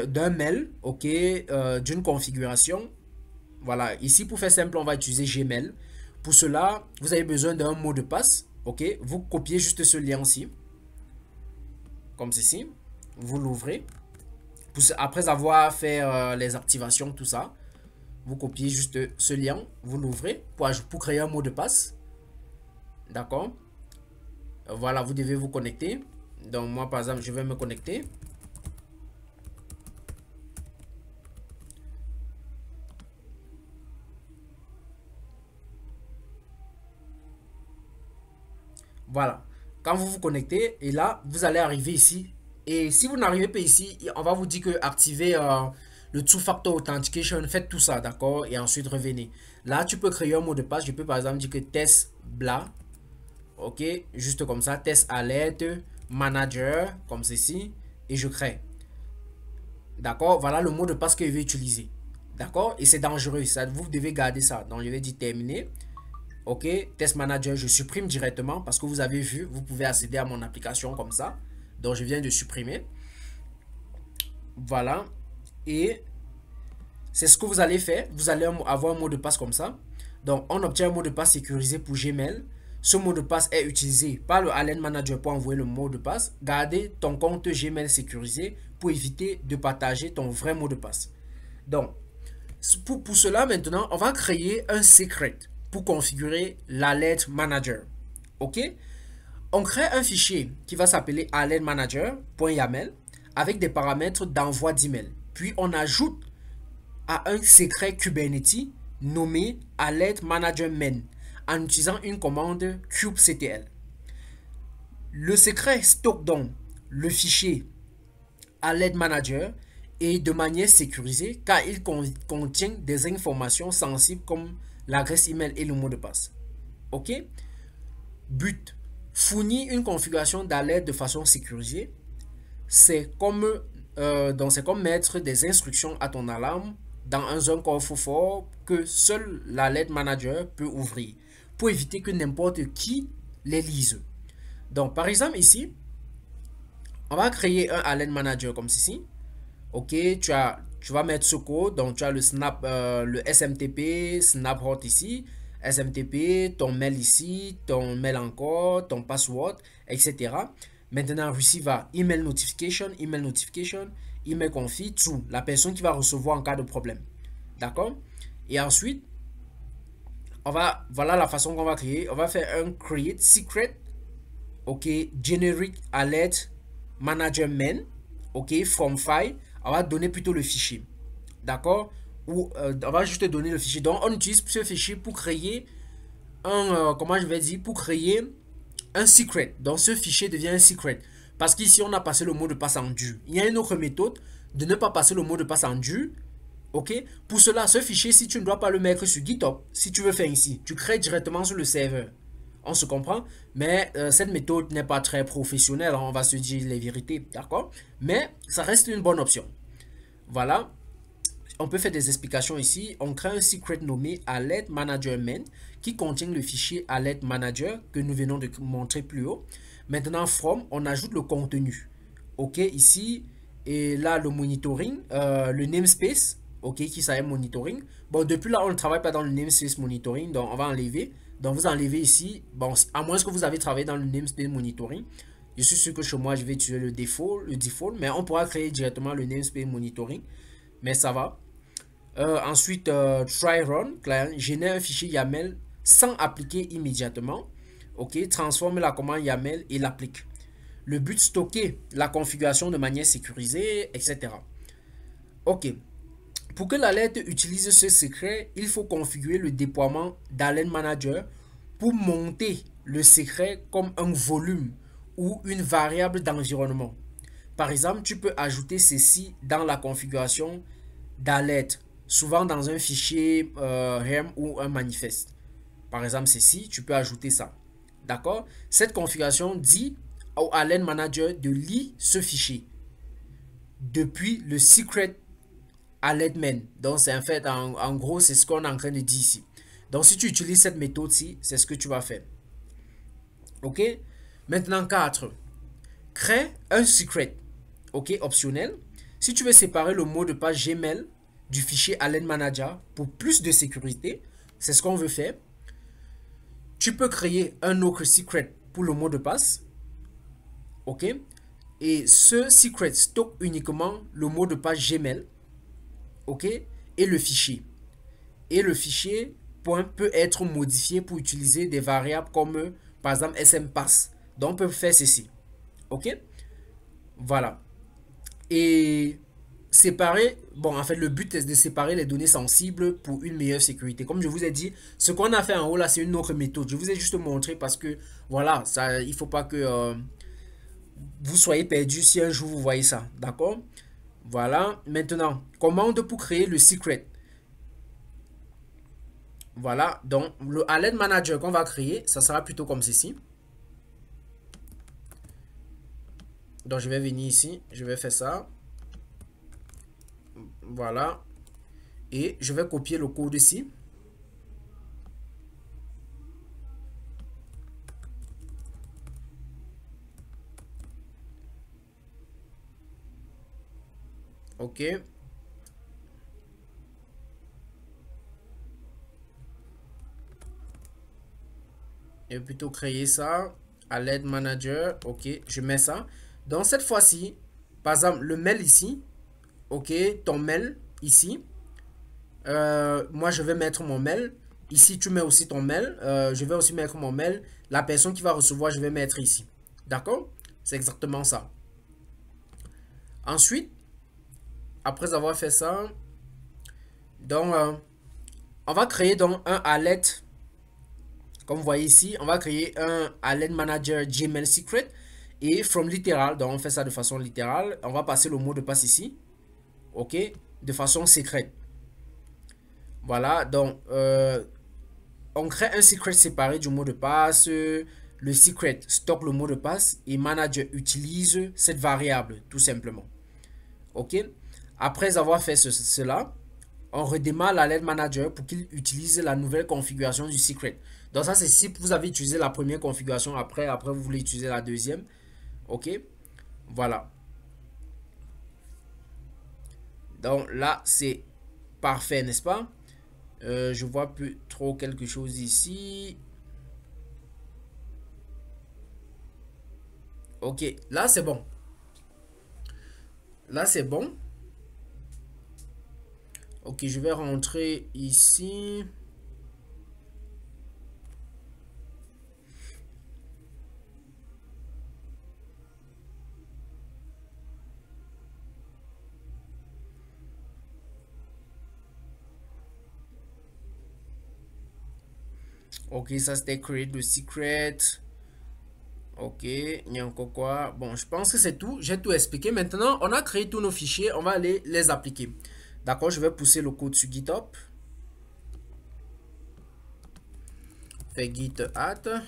d'un mail, ok, d'une configuration. Voilà, ici pour faire simple, on va utiliser Gmail. Pour cela, vous avez besoin d'un mot de passe, ok. Vous copiez juste ce lien-ci, comme ceci. Vous l'ouvrez. Après avoir fait les activations, tout ça, vous copiez juste ce lien, vous l'ouvrez pour créer un mot de passe. D'accord. Voilà, vous devez vous connecter. Donc moi, par exemple, je vais me connecter. Voilà. Quand vous vous connectez, et là, vous allez arriver ici. Et si vous n'arrivez pas ici, on va vous dire que activez le two-factor authentication. Faites tout ça, d'accord? Et ensuite, revenez. Là, tu peux créer un mot de passe. Je peux par exemple dire que test bla. OK? Juste comme ça. Test alert manager. Comme ceci. Et je crée. D'accord? Voilà le mot de passe que je vais utiliser. D'accord? Et c'est dangereux. Ça, vous devez garder ça. Donc, je vais dire terminer. OK, test manager, je supprime directement parce que vous avez vu, vous pouvez accéder à mon application comme ça. Donc, je viens de supprimer. Voilà. Et c'est ce que vous allez faire. Vous allez avoir un mot de passe comme ça. Donc, on obtient un mot de passe sécurisé pour Gmail. Ce mot de passe est utilisé par le Alert Manager pour envoyer le mot de passe. Gardez ton compte Gmail sécurisé pour éviter de partager ton vrai mot de passe. Donc, pour cela, maintenant, on va créer un secret pour configurer l'Alert Manager. OK? On crée un fichier qui va s'appeler alertmanager.yaml avec des paramètres d'envoi d'email. Puis on ajoute à un secret Kubernetes nommé Alert Manager main en utilisant une commande kubectl. Le secret stocke donc le fichier Alert Manager et de manière sécurisée car il contient des informations sensibles comme l'adresse email et le mot de passe. OK? But. Fournir une configuration d'alerte de façon sécurisée. C'est comme mettre des instructions à ton alarme dans un coffre-fort que seul l'alert manager peut ouvrir pour éviter que n'importe qui les lise. Donc, par exemple, ici, on va créer un alert manager comme ceci. OK, tu vas mettre ce code, donc tu as le SMTP, SnapHot ici, SMTP, ton mail ici, ton mail encore, ton password, etc. Maintenant, receiver, email notification, email config, tout, la personne qui va recevoir en cas de problème. D'accord? Et ensuite, voilà la façon qu'on va créer. On va faire un create secret, OK, generic alert manager main, OK, from file. On va donner plutôt le fichier. D'accord? Ou on va juste donner le fichier. Donc, on utilise ce fichier pour créer comment je vais dire, pour créer un secret. Donc ce fichier devient un secret. Parce qu'ici, on a passé le mot de passe en dur. Il y a une autre méthode de ne pas passer le mot de passe en dur. Ok? Pour cela, ce fichier, si tu ne dois pas le mettre sur GitHub, si tu veux faire ici, tu crées directement sur le serveur. On se comprend? Mais cette méthode n'est pas très professionnelle, on va se dire les vérités, d'accord? Mais ça reste une bonne option. Voilà. On peut faire des explications ici. On crée un secret nommé alert manager main qui contient le fichier alert manager que nous venons de montrer plus haut. Maintenant, from, on ajoute le contenu. OK, ici, et là, le monitoring, le namespace, OK, qui s'appelle monitoring. Bon, depuis là, on ne travaille pas dans le namespace monitoring, donc on va enlever. Donc, vous enlevez ici, bon, à moins que vous avez travaillé dans le namespace monitoring. Je suis sûr que chez moi, je vais utiliser le default, mais on pourra créer directement le namespace monitoring. Mais ça va. Ensuite, try run, client, génère un fichier YAML sans appliquer immédiatement. OK, transforme la commande YAML et l'applique. Le but, stocker la configuration de manière sécurisée, etc. OK. Pour que l'alerte utilise ce secret, il faut configurer le déploiement d'Alert Manager pour monter le secret comme un volume ou une variable d'environnement. Par exemple, tu peux ajouter ceci dans la configuration d'alerte, souvent dans un fichier Helm ou un manifeste. Par exemple, ceci, tu peux ajouter ça. D'accord? Cette configuration dit au Alert Manager de lire ce fichier depuis le secret alert main. Donc, c'est en fait, en gros, c'est ce qu'on est en train de dire ici. Donc, si tu utilises cette méthode-ci, c'est ce que tu vas faire. OK? Maintenant, 4. Crée un secret. OK? Optionnel. Si tu veux séparer le mot de passe Gmail du fichier Alert Manager pour plus de sécurité, c'est ce qu'on veut faire. Tu peux créer un autre secret pour le mot de passe. OK? Et ce secret stocke uniquement le mot de passe Gmail. OK? Et le fichier. Et le fichier peut être modifié pour utiliser des variables comme par exemple smpass. Donc on peut faire ceci. OK? Voilà. Et séparer, bon, en fait, le but est de séparer les données sensibles pour une meilleure sécurité. Comme je vous ai dit, ce qu'on a fait en haut là, c'est une autre méthode. Je vous ai juste montré parce que, voilà, ça, il faut pas que vous soyez perdu si un jour vous voyez ça. D'accord? Voilà. Maintenant, commande pour créer le secret. Voilà. Donc, le alert manager qu'on va créer, ça sera plutôt comme ceci. Donc, je vais venir ici. Je vais faire ça. Voilà. Et je vais copier le code ici. OK. Je vais plutôt créer ça. Alert manager. OK. Je mets ça. Donc, cette fois-ci, par exemple, le mail ici. OK. Ton mail ici. Moi, je vais mettre mon mail. Ici, tu mets aussi ton mail. Je vais aussi mettre mon mail. La personne qui va recevoir, je vais mettre ici. D'accord? C'est exactement ça. Ensuite, après avoir fait ça, donc, on va créer donc un alert. Comme vous voyez ici, on va créer un alert manager Gmail secret. Et from littéral, donc on fait ça de façon littérale. On va passer le mot de passe ici. OK? De façon secrète. Voilà, donc on crée un secret séparé du mot de passe. Le secret stocke le mot de passe et manager utilise cette variable tout simplement. OK? Après avoir fait cela, on redémarre l'alert manager pour qu'il utilise la nouvelle configuration du secret. Donc ça c'est si vous avez utilisé la première configuration, après vous voulez utiliser la deuxième. OK? Voilà. Donc là c'est parfait, n'est-ce pas? Je vois plus trop quelque chose ici. OK, là c'est bon. Là c'est bon. OK, je vais rentrer ici. Ok, ça c'était create the secret. Ok, il y a encore quoi? Bon, je pense que c'est tout. J'ai tout expliqué. Maintenant, on a créé tous nos fichiers. On va aller les appliquer. D'accord, je vais pousser le code sur GitHub. Fait git add,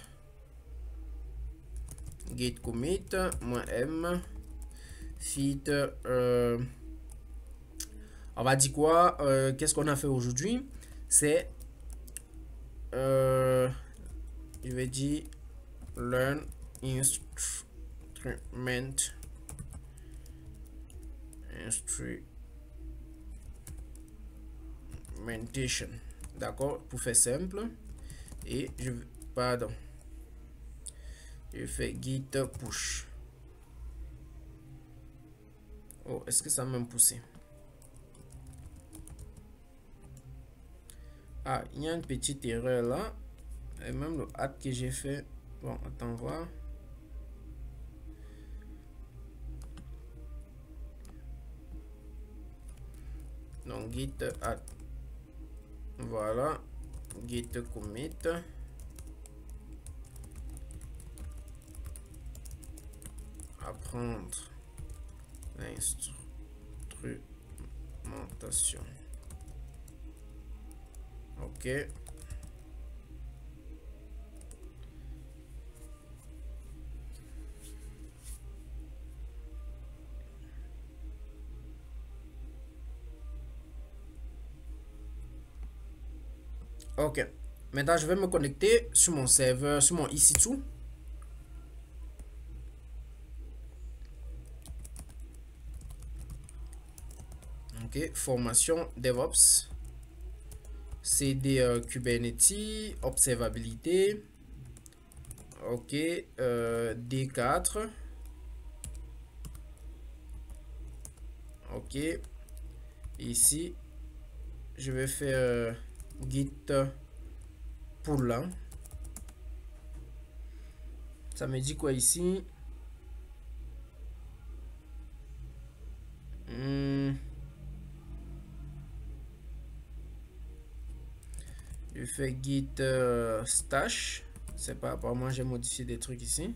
git commit, -m, feed. On va dire quoi? Qu'est-ce qu'on a fait aujourd'hui? C'est, je vais dire, learn instrumentation. D'accord, pour faire simple. Et pardon, je fais git push. Oh, est-ce que ça m'a même poussé? Ah, il y a une petite erreur là. Et même le add que j'ai fait. Bon, attends voir. Donc git add. Voilà. Git commit. Apprendre l'instrumentation. Ok. Ok. Maintenant, je vais me connecter sur mon serveur, sur mon EC2. Ok. Formation DevOps. CD Kubernetes. Observabilité. Ok. D4. Ok. Ici, je vais faire git pull. Ça me dit quoi ici? Je fais git stash. C'est pas, apparemment j'ai modifié des trucs ici.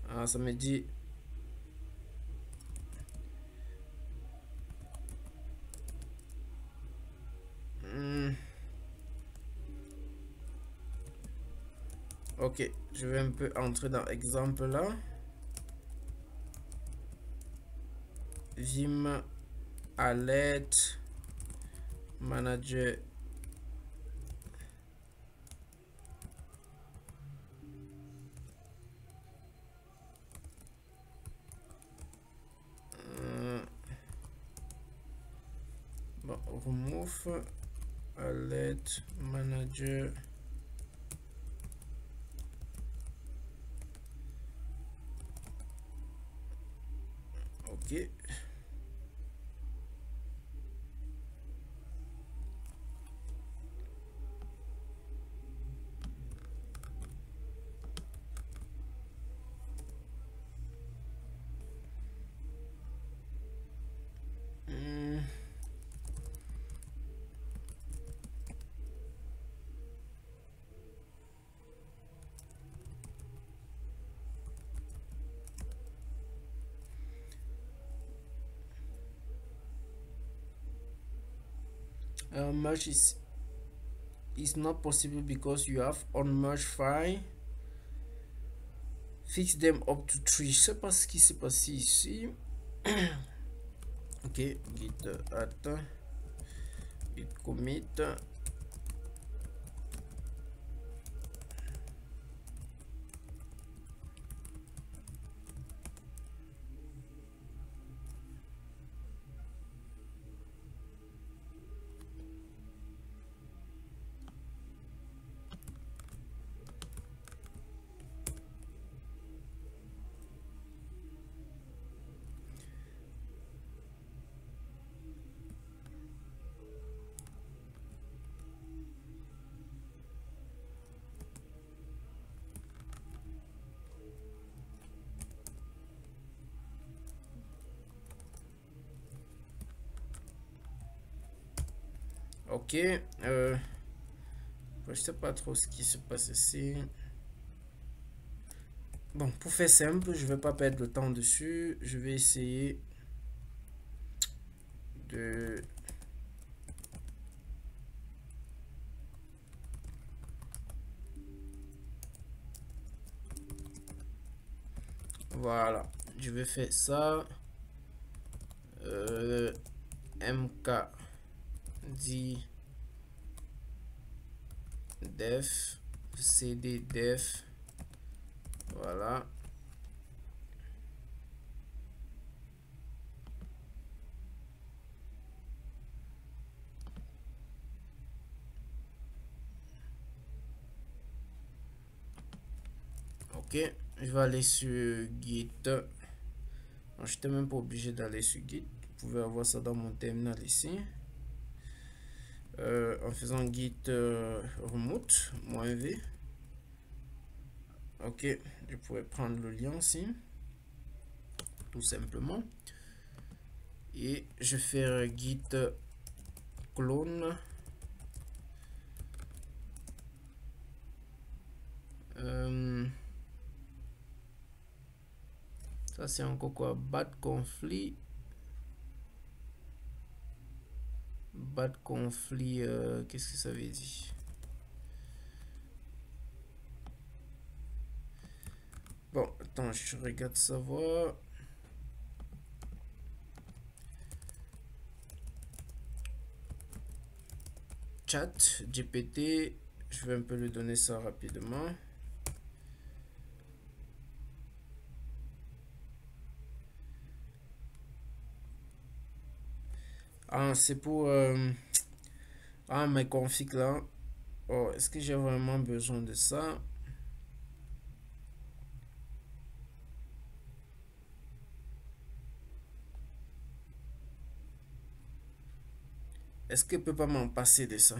Alors ça me dit ok, je vais un peu entrer dans l'exemple là. Vim alert manager. Bon, remove alert manager. Ok. Merge is not possible because you have unmerged file. Fix them up to 3. Je sais pas ce qui s'est passé ici. Ok, git add, git commit. Ok, Je sais pas trop ce qui se passe ici. Bon, pour faire simple, je vais pas perdre le temps dessus. Je vais essayer de... Voilà, je vais faire ça. MK dit def cd def, voilà. Ok, je vais aller sur Git. Je n'étais même pas obligé d'aller sur Git. Vous pouvez avoir ça dans mon terminal ici. En faisant git remote -v. Ok, je pourrais prendre le lien ici, tout simplement. Et je vais faire git clone. Ça c'est encore quoi? Bad conflit. Bad conflit, qu'est-ce que ça veut dire? Bon, attends, je regarde savoir. Chat GPT, je vais un peu lui donner ça rapidement. Ah, c'est pour mes configs là. Oh, est-ce que j'ai vraiment besoin de ça? Est-ce que je peux pas m'en passer de ça?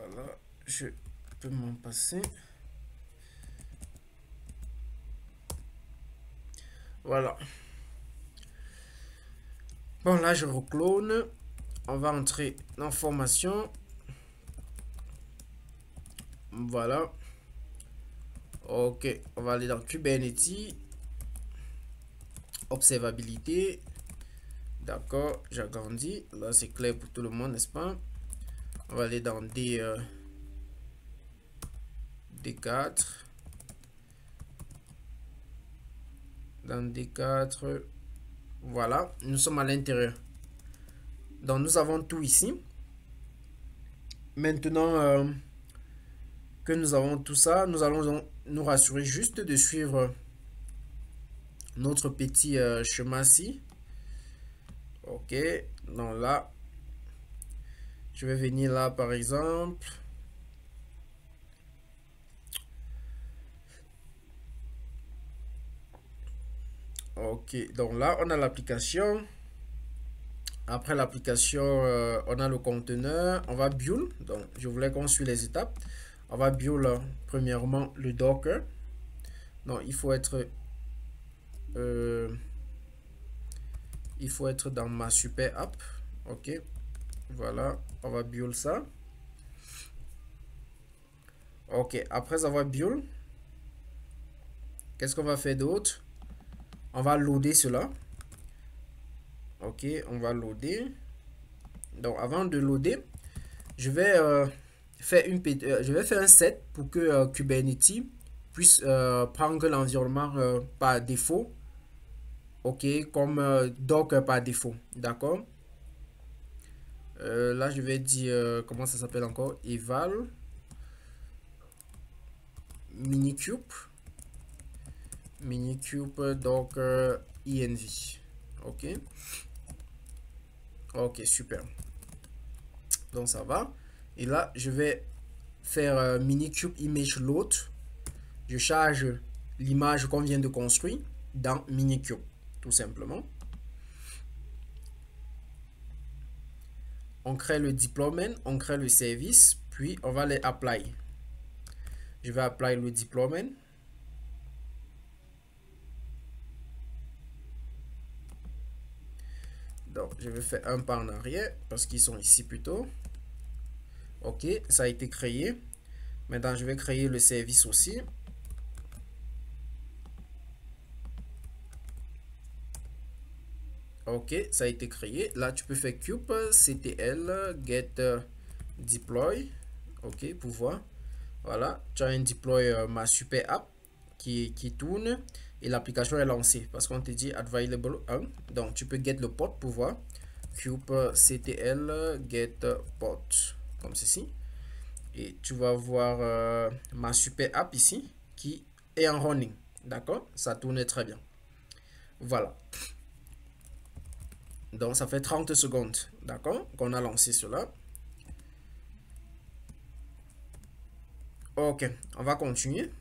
Voilà, je peux m'en passer. Voilà. Bon, là, je reclone. On va entrer dans formation. Voilà. Ok, on va aller dans Kubernetes. Observabilité. D'accord, j'agrandis. Là, c'est clair pour tout le monde, n'est-ce pas? On va aller dans D4. Dans D4. Voilà, nous sommes à l'intérieur. Donc, nous avons tout ici. Maintenant que nous avons tout ça, nous allons donc nous rassurer juste de suivre notre petit chemin-ci. Ok, donc là, je vais venir là par exemple. Ok, donc là, on a l'application. Après l'application, on a le conteneur. On va build. Donc, je voulais qu'on suive les étapes. On va build premièrement le Docker. Donc, il faut être dans ma super app. Ok, voilà, on va build ça. Ok, après avoir build, qu'est-ce qu'on va faire d'autre? On va loader cela. Ok, on va loader. Donc, avant de loader, je vais faire un set pour que Kubernetes puisse prendre l'environnement par défaut. Ok, comme Docker par défaut. D'accord. Là, je vais dire, comment ça s'appelle encore? Eval Minikube. Minikube Docker env. Ok. Ok, super. Donc, ça va. Et là, je vais faire Minikube image load. Je charge l'image qu'on vient de construire. dans Minikube, tout simplement. On crée le deployment, on crée le service, puis on va les apply. Je vais apply le deployment. Donc, je vais faire un pas en arrière parce qu'ils sont ici plutôt. Ok, ça a été créé. Maintenant, je vais créer le service aussi. Ok, ça a été créé. Là, tu peux faire cube ctl get deploy. Ok, pour voir. Voilà, tu as un deploy ma super app qui tourne et l'application est lancée parce qu'on te dit available 1. Donc, tu peux get le port pour voir. Cube ctl get port comme ceci. Et tu vas voir ma super app ici qui est en running. D'accord? Ça tourne très bien. Voilà. Donc, ça fait 30 secondes. D'accord? Qu'on a lancé cela. Ok. On va continuer.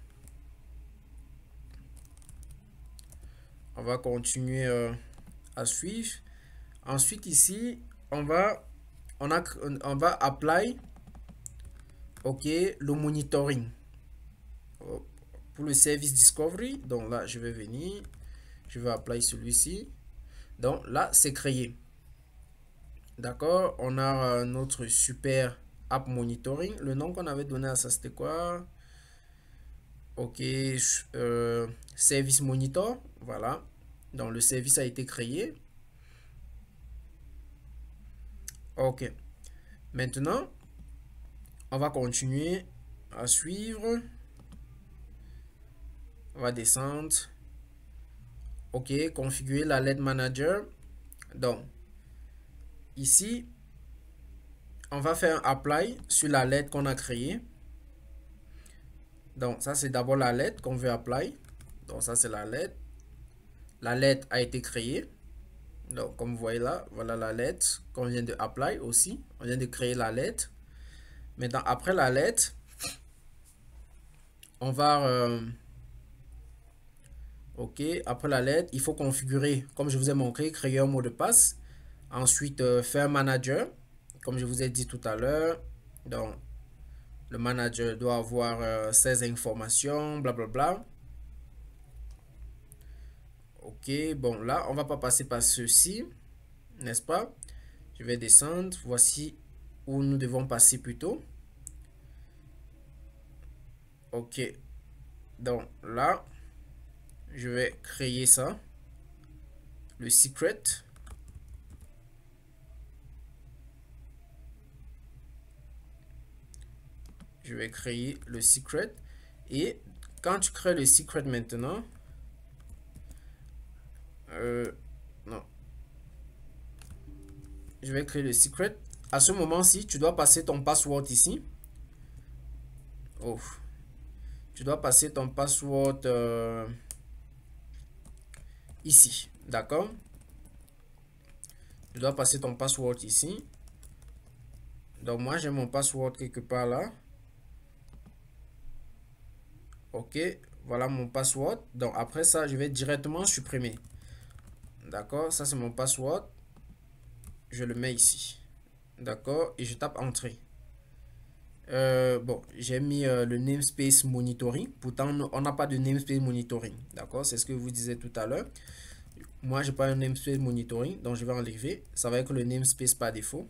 On va continuer à suivre. Ensuite, ici, on va apply ok, le monitoring pour le service discovery. Donc là, je vais venir. Je vais apply celui-ci. Donc là, c'est créé. D'accord, on a notre super app monitoring. Le nom qu'on avait donné à ça, c'était quoi? Ok, service monitor. Voilà. Donc le service a été créé. Ok. Maintenant, on va continuer à suivre. On va descendre. Ok, configurer la LED manager. Donc, ici, on va faire un apply sur la LED qu'on a créée. Donc, ça, c'est d'abord la LED qu'on veut apply. Donc, ça, c'est la LED. La LED a été créée. Donc, comme vous voyez là, voilà la LED qu'on vient de apply aussi. On vient de créer la LED. Maintenant, après la LED, on va... ok, après la LED, il faut configurer, comme je vous ai montré, créer un mot de passe. Ensuite, faire manager, comme je vous ai dit tout à l'heure. Donc, le manager doit avoir ces informations, blablabla. Ok, bon, là, on va pas passer par ceci, n'est-ce pas? Je vais descendre. Voici où nous devons passer plutôt. Ok, donc là, je vais créer ça. Le secret. Je vais créer le secret. Et quand tu crées le secret maintenant, non, je vais créer le secret. À ce moment-ci, tu dois passer ton password ici. Oh, tu dois passer ton password ici, d'accord? Tu dois passer ton password ici. Donc moi j'ai mon password quelque part là. Ok, voilà mon password. Donc après ça, je vais directement supprimer. D'accord, ça c'est mon password. Je le mets ici. D'accord, et je tape entrée. Bon, j'ai mis le namespace monitoring. Pourtant, on n'a pas de namespace monitoring. D'accord, c'est ce que vous disiez tout à l'heure. Moi, j'ai pas un namespace monitoring, donc je vais enlever. Ça va être le namespace par défaut.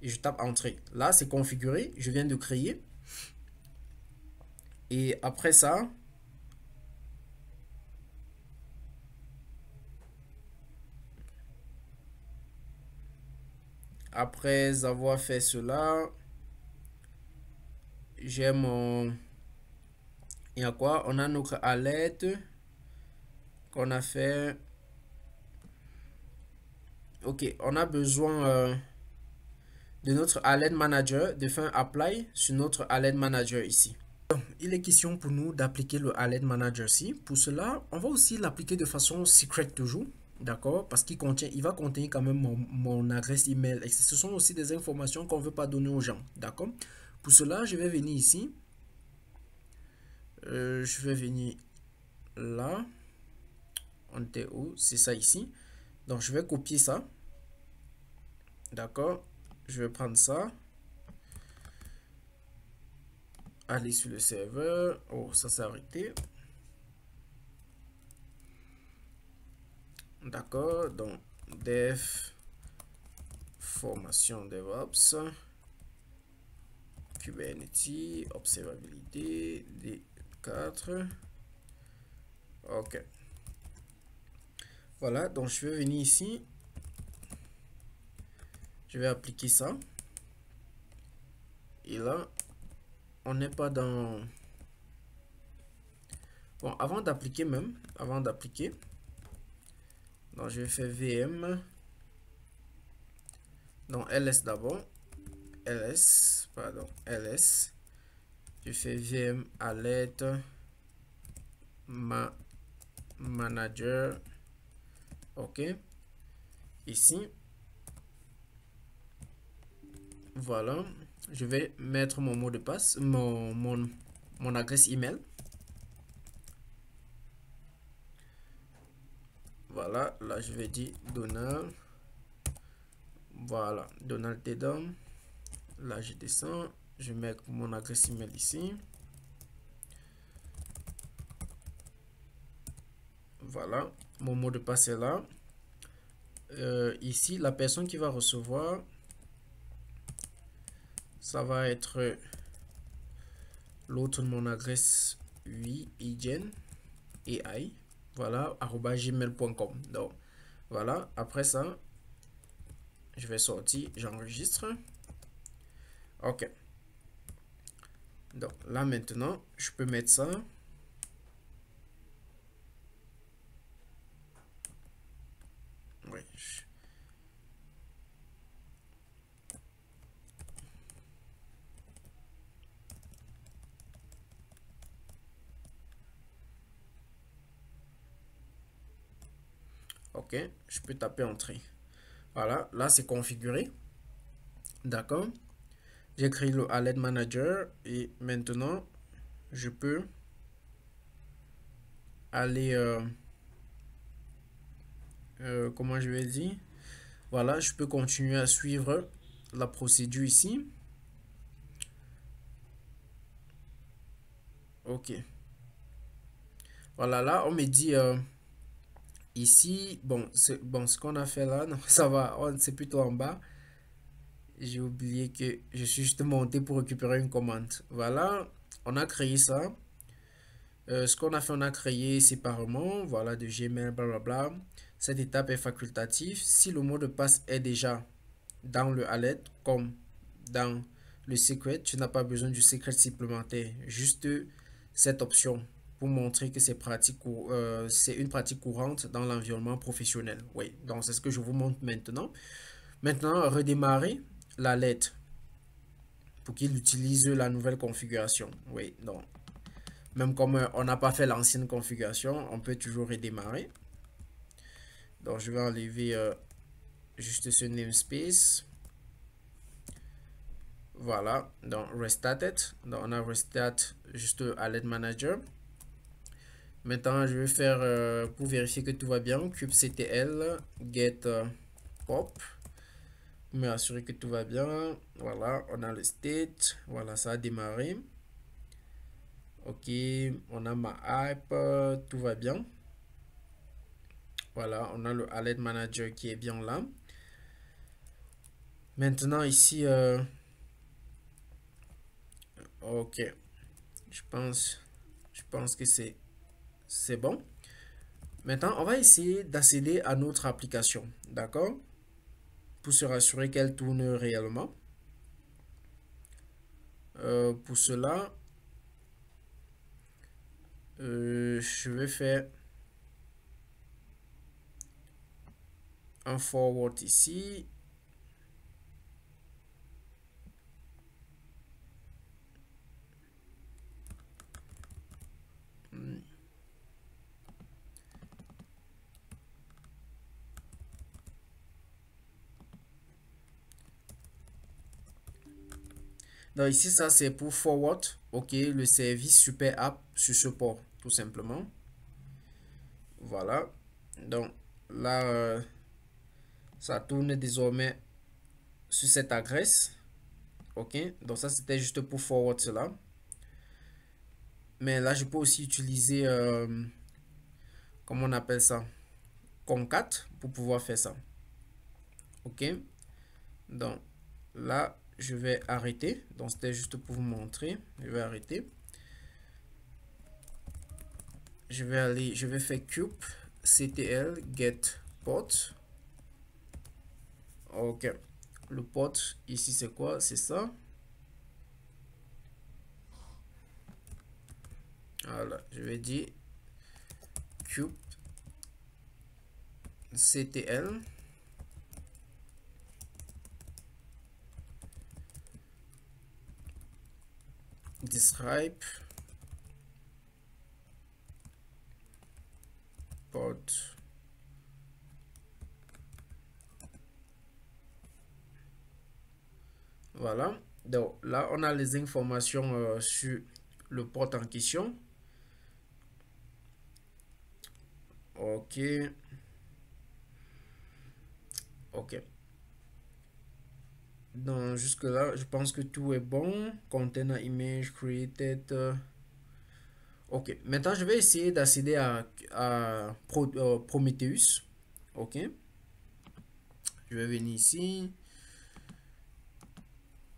Et je tape entrée. Là, c'est configuré. Je viens de créer. Et après ça, après avoir fait cela, j'ai mon... Il y a quoi? On a notre alerte qu'on a fait. Ok, on a besoin de notre alert manager, de faire un apply sur notre alert manager ici. Donc, il est question pour nous d'appliquer le alert manager ici. Pour cela, on va aussi l'appliquer de façon secret toujours. D'accord? Parce il va contenir quand même mon adresse email. Et ce sont aussi des informations qu'on ne veut pas donner aux gens. D'accord? Pour cela, je vais venir ici. Je vais venir là. On était où? C'est ça ici. Donc, je vais copier ça. D'accord? Je vais prendre ça. Aller sur le serveur. Oh, ça s'est arrêté. D'accord? Donc, dev formation DevOps. Kubernetes, observabilité, D4. Ok. Voilà, donc je vais venir ici. Je vais appliquer ça. Et là, on n'est pas dans... Bon, avant d'appliquer, donc je vais faire VM. Donc ls d'abord. ls. Je fais VM alert manager. Ok. Ici. Voilà. Je vais mettre mon mot de passe, mon adresse email. Voilà, là je vais dire Donald. Voilà, Donald Tedom. Là je descends, je mets mon adresse email ici. Voilà, mon mot de passe est là. Ici, la personne qui va recevoir, ça va être l'autre de mon adresse, oui, igen, AI, voilà, @gmail.com. Donc, voilà, après ça, je vais sortir, j'enregistre. Ok. Donc, là maintenant, je peux mettre ça. Oui. Ok, je peux taper entrée. Voilà, là c'est configuré. D'accord. J'ai créé le alert manager et maintenant je peux aller, comment je vais dire, voilà, je peux continuer à suivre la procédure ici. Ok. Voilà, là on me dit ici, bon, ce qu'on a fait là, non, ça va, c'est plutôt en bas. J'ai oublié que je suis juste monté pour récupérer une commande. Voilà, on a créé ça. Ce qu'on a fait, on a créé séparément, voilà, de Gmail, blablabla. Cette étape est facultative. Si le mot de passe est déjà dans le alert, comme dans le secret, tu n'as pas besoin du secret supplémentaire. Juste cette option pour montrer que c'est c'est une pratique courante dans l'environnement professionnel. Oui, donc c'est ce que je vous montre maintenant. Maintenant, redémarrer l'alert pour qu'il utilise la nouvelle configuration. Oui, donc même comme on n'a pas fait l'ancienne configuration, on peut toujours redémarrer. Donc, je vais enlever juste ce namespace. Voilà, donc restarted. Donc, on a restart juste alert manager. Maintenant, je vais faire pour vérifier que tout va bien, kubectl get pop. Me assurer que tout va bien. Voilà, on a le state. Voilà, ça a démarré. Ok, on a ma hype, tout va bien. Voilà, on a le alert manager qui est bien là. Maintenant ici, ok, je pense que c'est bon. Maintenant, on va essayer d'accéder à notre application, d'accord? Pour se rassurer qu'elle tourne réellement. Pour cela, je vais faire un forward ici. Donc ici, ça c'est pour forward, ok, le service super app sur ce port, tout simplement. Voilà. Donc là, ça tourne désormais sur cette adresse. Ok, donc ça c'était juste pour forward cela. Mais là, je peux aussi utiliser, comment on appelle ça, concat pour pouvoir faire ça. Ok, donc là, je vais arrêter. Donc c'était juste pour vous montrer. Je vais arrêter. Je vais aller, je vais faire cube ctl get port. Ok, le port ici c'est quoi? C'est ça. Voilà, je vais dire cube ctl describe port. Voilà, donc là on a les informations sur le port en question. Ok, ok. Donc jusque là je pense que tout est bon. Container image created. Ok, maintenant je vais essayer d'accéder à Prometheus. Ok, je vais venir ici.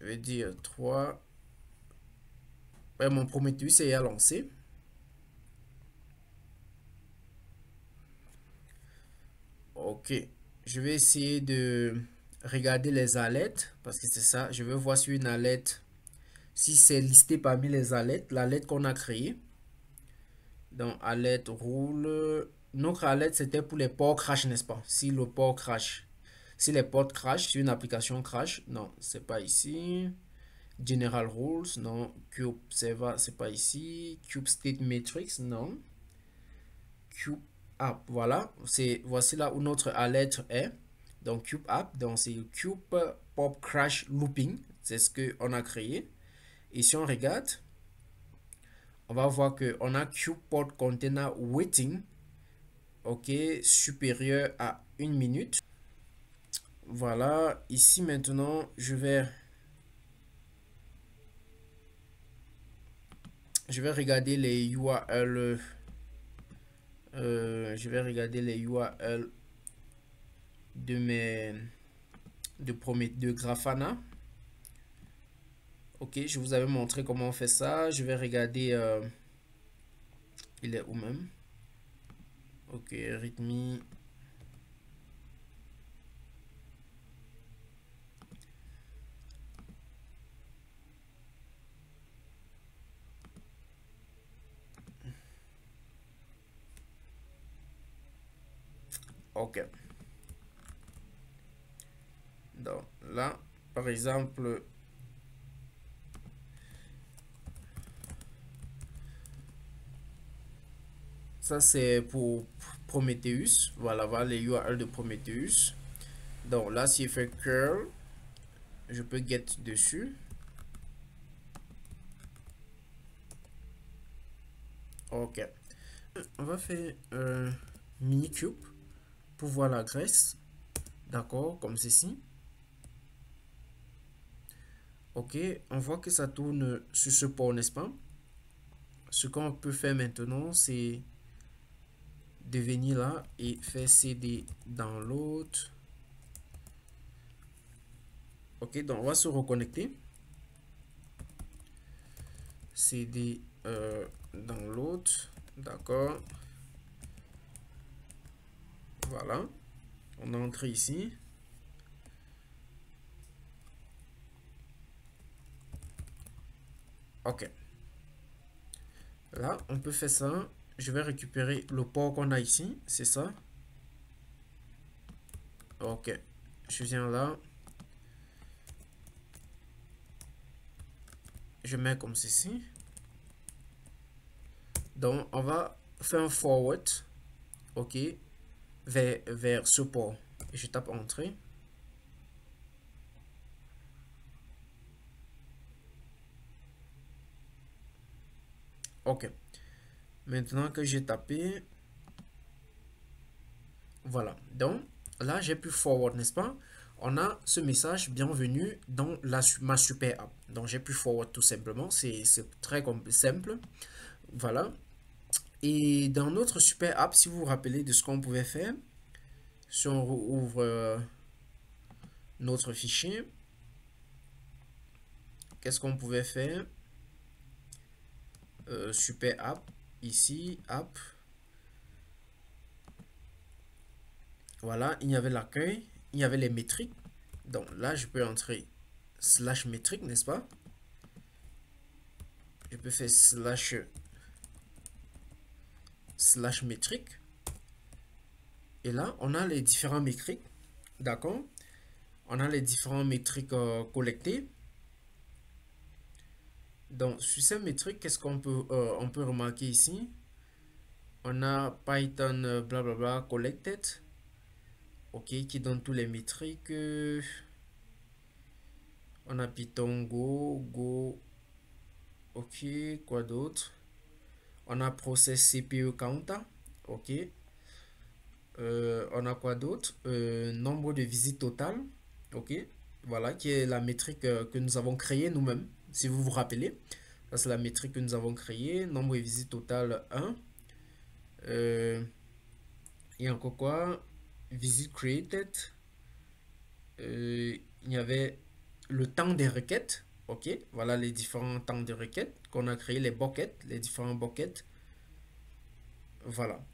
Je vais dire 3. Ouais, mon Prometheus est à lancer. Ok, je vais essayer de regarder les alertes parce que c'est ça. Je vais voir sur une alerte si c'est listé parmi les alertes, l'alerte qu'on a créée. Donc, alerte roule. Notre alerte c'était pour les ports crash, n'est-ce pas? Si le port crash. Si les ports crash, si une application crash, non, c'est pas ici. General rules, non. Cube server, c'est pas ici. Cube state matrix, non. Cube app, voilà. Voici là où notre alerte est. Donc cube app, donc c'est cube pop crash looping. C'est ce qu'on a créé. Et si on regarde, on va voir que on a cube port container waiting. Ok, supérieur à 1 minute. Voilà, ici maintenant, je vais regarder les URL. Je vais regarder les URL de mes de Grafana. Ok, je vous avais montré comment on fait ça. Je vais regarder. Il est où même? Ok, README. Ok. Donc là, par exemple, ça c'est pour Prometheus. Voilà, voilà les URL de Prometheus. Donc là, si je fais curl, je peux get dessus. Ok. On va faire un mini cube pour voir l'adresse. D'accord, comme ceci. Ok, on voit que ça tourne sur ce port, n'est-ce pas? Ce qu'on peut faire maintenant, c'est de venir là et faire cd download. Ok, donc on va se reconnecter. cd download. D'accord. Voilà. On entre ici. Ok. Là, on peut faire ça. Je vais récupérer le port qu'on a ici. C'est ça. Ok. Je viens là. Je mets comme ceci. Donc, on va faire un forward. Ok. Vers ce port. Et je tape entrée. Ok. Maintenant que j'ai tapé, Voilà. Donc, là, j'ai pu forward, n'est-ce pas? On a ce message bienvenue dans ma super app. Donc, j'ai pu forward tout simplement. C'est très simple. Voilà. Et dans notre super app, si vous vous rappelez de ce qu'on pouvait faire, si on ouvre notre fichier, qu'est-ce qu'on pouvait faire? Super app, ici, app. Voilà, il y avait l'accueil, il y avait les métriques. Donc là, je peux entrer slash métrique, n'est-ce pas? Je peux faire slash métrique. Et là, on a les différents métriques. D'accord? On a les différents métriques collectées. Donc, sur ces métriques, qu'est-ce on peut remarquer ici? On a Python blablabla collected. Ok, qui donne tous les métriques. On a Python Go. Ok, quoi d'autre? On a process CPU counter. Ok. On a quoi d'autre? Nombre de visites totales. Ok. Voilà, qui est la métrique que nous avons créée nous-mêmes. Si vous vous rappelez. Ça, c'est la métrique que nous avons créée. Nombre de visites totales 1. Et encore quoi? Visit created. Il y avait le temps des requêtes. Ok. Voilà les différents temps de requêtes qu'on a créé. Les buckets. Les différents buckets. Voilà.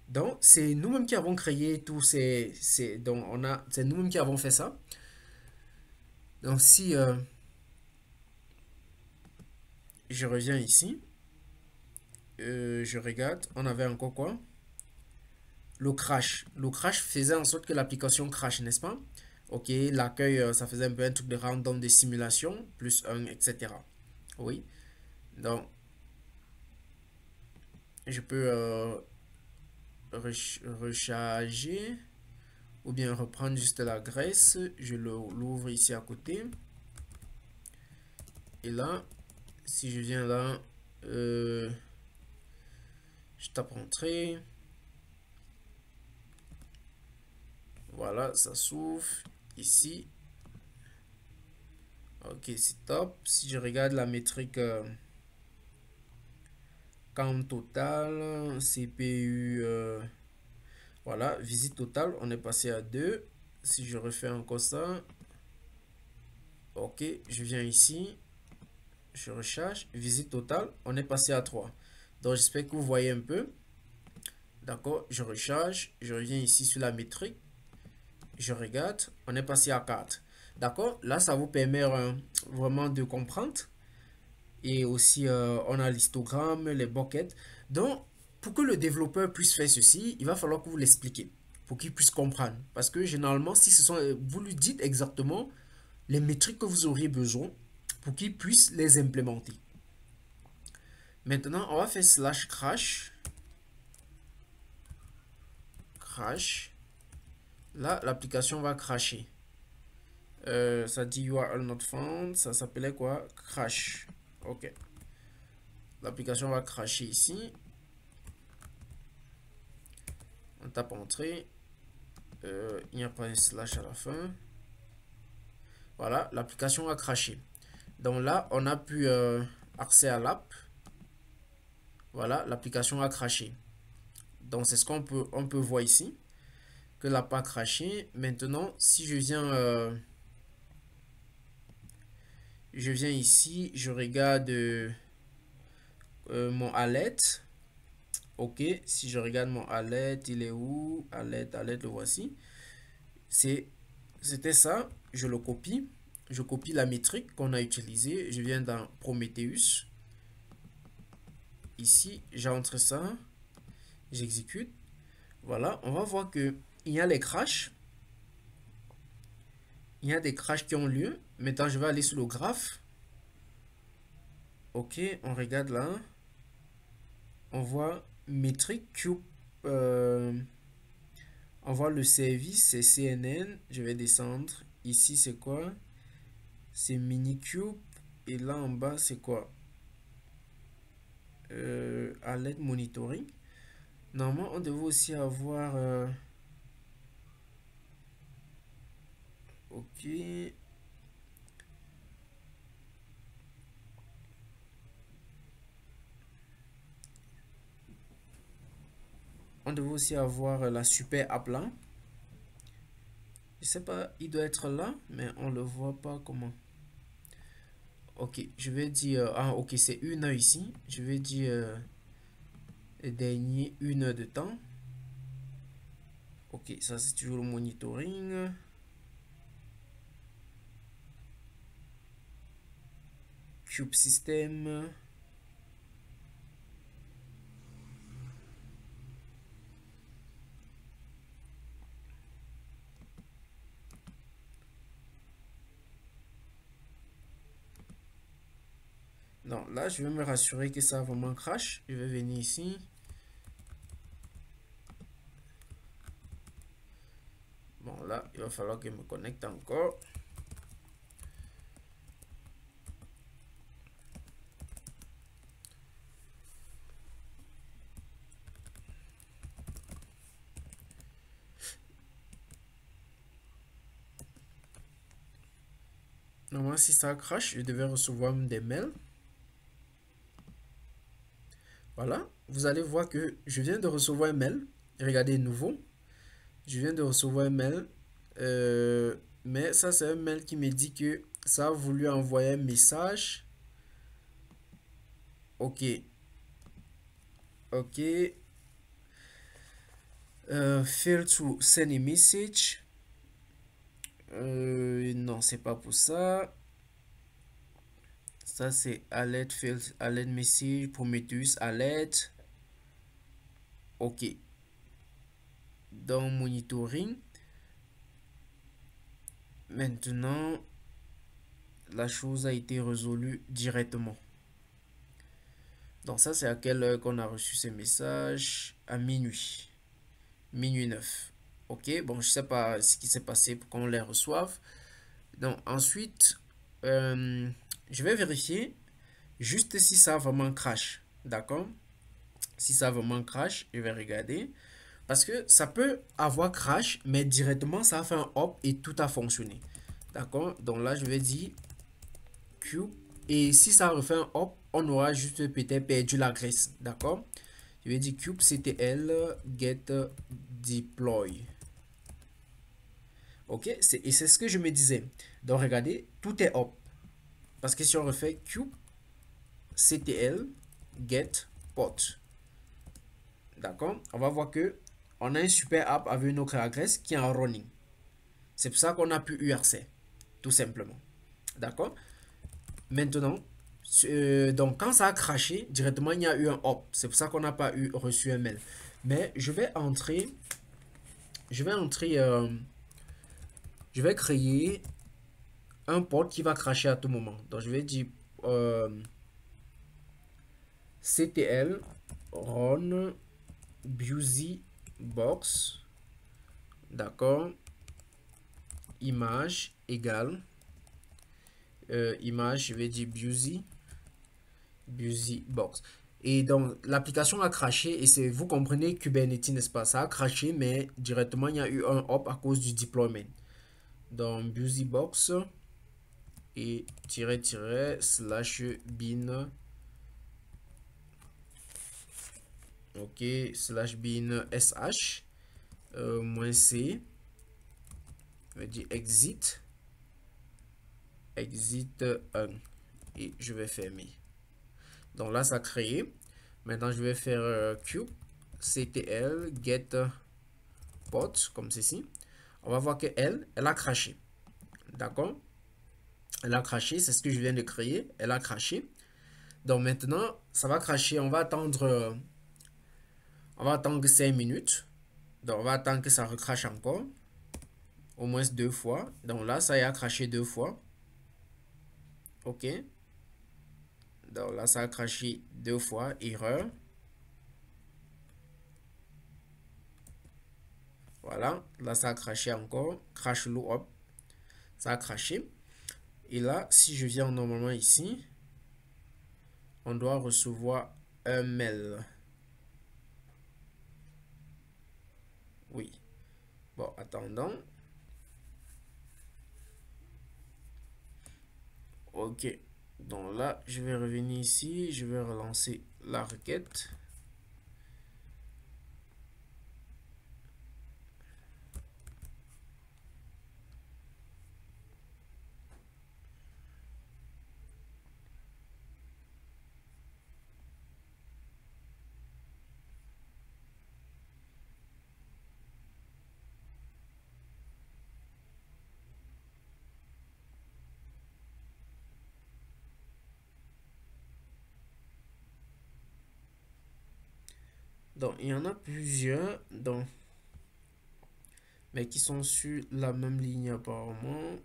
Donc, c'est nous-mêmes qui avons créé tous donc, c'est nous-mêmes qui avons fait ça. Donc, si je reviens ici, je regarde, on avait encore quoi? Le crash. Le crash faisait en sorte que l'application crash, n'est-ce pas? Ok, l'accueil, ça faisait un peu un truc de random de simulation, plus 1, etc. Oui. Donc, je peux recharger ou bien reprendre juste la graisse. Je l'ouvre ici à côté. Et là, si je viens là, je tape entrée. Voilà, ça s'ouvre ici. Ok, c'est top. Si je regarde la métrique count total, CPU, voilà, visite totale, on est passé à 2. Si je refais encore ça, ok, je viens ici, je recharge, visite totale, on est passé à 3. Donc j'espère que vous voyez un peu. D'accord, je recharge, je reviens ici sur la métrique, je regarde, on est passé à 4. D'accord, là ça vous permet vraiment de comprendre. Et aussi, on a l'histogramme, les buckets. Donc, pour que le développeur puisse faire ceci, il va falloir que vous l'expliquiez, pour qu'il puisse comprendre. Parce que généralement, si ce sont, vous lui dites exactement les métriques que vous auriez besoin pour qu'il puisse les implémenter. Maintenant, on va faire slash crash. Crash. Là, l'application va crasher. Ça dit URL not found. Ça s'appelait quoi? Crash. Ok. L'application va crasher ici. On tape entrée. Il n'y a pas un slash à la fin. Voilà, l'application a craché. Donc là, on a pu accès à l'app. Voilà, l'application a craché. Donc c'est ce on peut voir ici. Que l'app a craché. Maintenant, si je viens ici, je regarde mon alert. Ok, si je regarde mon alert, il est où? Alert, le voici. C'était ça, je le copie. Je copie la métrique qu'on a utilisée. Je viens dans Prometheus. Ici, j'entre ça. J'exécute. Voilà, on va voir que il y a les crashs. Il y a des crashs qui ont lieu. Maintenant, je vais aller sur le graphe. Ok, on regarde là. On voit métrique cube. On voit le service, c'est CNN. Je vais descendre. Ici, c'est quoi? C'est Minikube. Et là en bas, c'est quoi? Alert monitoring. Normalement, on devait aussi avoir On devait aussi avoir la super app là. Je sais pas, il doit être là, mais on le voit pas comment. Ok, je vais dire... ah, ok, c'est 1 heure ici. Je vais dire... le dernier 1 heure de temps. Ok, ça c'est toujours le monitoring. Cube System. Non, là, je vais me rassurer que ça vraiment crash. Je vais venir ici. Bon, là, il va falloir que je me connecte encore. Normalement, si ça crash, je devais recevoir des mails. Voilà, vous allez voir que je viens de recevoir un mail. Regardez, nouveau. Je viens de recevoir un mail. Mais ça, c'est un mail qui me dit que ça a voulu envoyer un message. Ok. Ok. Fail to send a message. Non, c'est pas pour ça. Ça, c'est alert, fail, alert message, Prometheus, alert. Ok. Dans monitoring. Maintenant, la chose a été résolue directement. Donc ça, c'est à quelle heure qu'on a reçu ces messages? À minuit. Minuit 9. Ok, bon, je sais pas ce qui s'est passé pour qu'on les reçoive. Donc ensuite, je vais vérifier juste si ça vraiment crash. D'accord? Si ça vraiment crash, je vais regarder. Parce que ça peut avoir crash, mais directement, ça a fait un hop et tout a fonctionné. D'accord? Donc là, je vais dire Q. Et si ça refait un hop, on aura juste peut-être perdu la graisse. D'accord? Je vais dire kubectl get deploy. Ok? Et c'est ce que je me disais. Donc regardez, tout est hop. Parce que si on refait kubectl get port. D'accord? On va voir que on a une super app avec une autre adresse qui est en running. C'est pour ça qu'on a pu URC. Tout simplement. D'accord? Maintenant, donc quand ça a craché, directement il y a eu un hop. C'est pour ça qu'on n'a pas reçu un mail. Mais je vais entrer, je vais créer un port qui va cracher à tout moment. Donc je vais dire ctl run busy box, d'accord, image égale image, je vais dire busy box. Et donc, l'application a craché et c'est, vous comprenez, Kubernetes, n'est-ce pas? Ça a craché, mais directement, il y a eu un hop à cause du deployment. Donc, busybox et slash bin. Ok, slash bin sh moins c. Je vais dire exit 1 et je vais fermer. Donc là, ça a créé. Maintenant, je vais faire kubectl get port comme ceci. On va voir que elle a craché. D'accord? Elle a craché, c'est ce que je viens de créer. Elle a craché. Donc maintenant, ça va cracher. On va attendre 5 minutes. Donc on va attendre que ça recrache encore. Au moins 2 fois. Donc là, ça y a craché 2 fois. Ok. Donc là, ça a craché 2 fois. Erreur. Voilà. Là, ça a craché encore. Crash low up. Ça a craché. Et là, si je viens normalement ici, on doit recevoir un mail. Oui. Bon, attendons. Ok. Donc là, je vais revenir ici. Je vais relancer la requête. Donc, il y en a plusieurs, donc, mais qui sont sur la même ligne apparemment.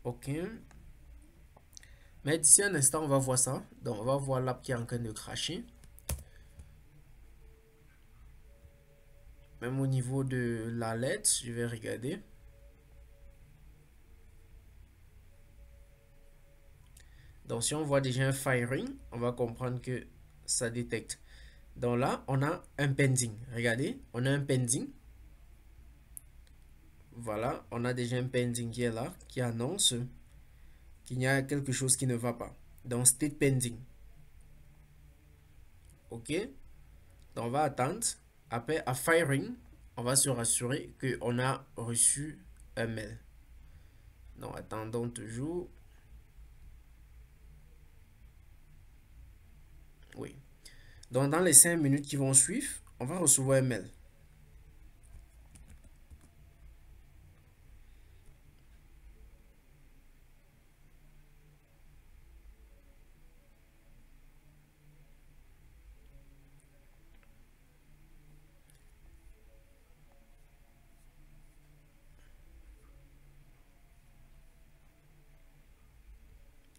Ok. Mais d'ici un instant, on va voir ça. Donc, on va voir l'app qui est en train de cracher. Même au niveau de la lettre, je vais regarder. Donc, si on voit déjà un firing, on va comprendre que ça détecte. Donc là, on a un pending. Regardez, on a un pending. Voilà, on a déjà un pending qui est là, qui annonce qu'il y a quelque chose qui ne va pas. Donc, state pending. OK? Donc, on va attendre. Après, à firing, on va se rassurer qu'on a reçu un mail. Donc, attendons toujours. Oui. Donc, dans les 5 minutes qui vont suivre, on va recevoir un mail.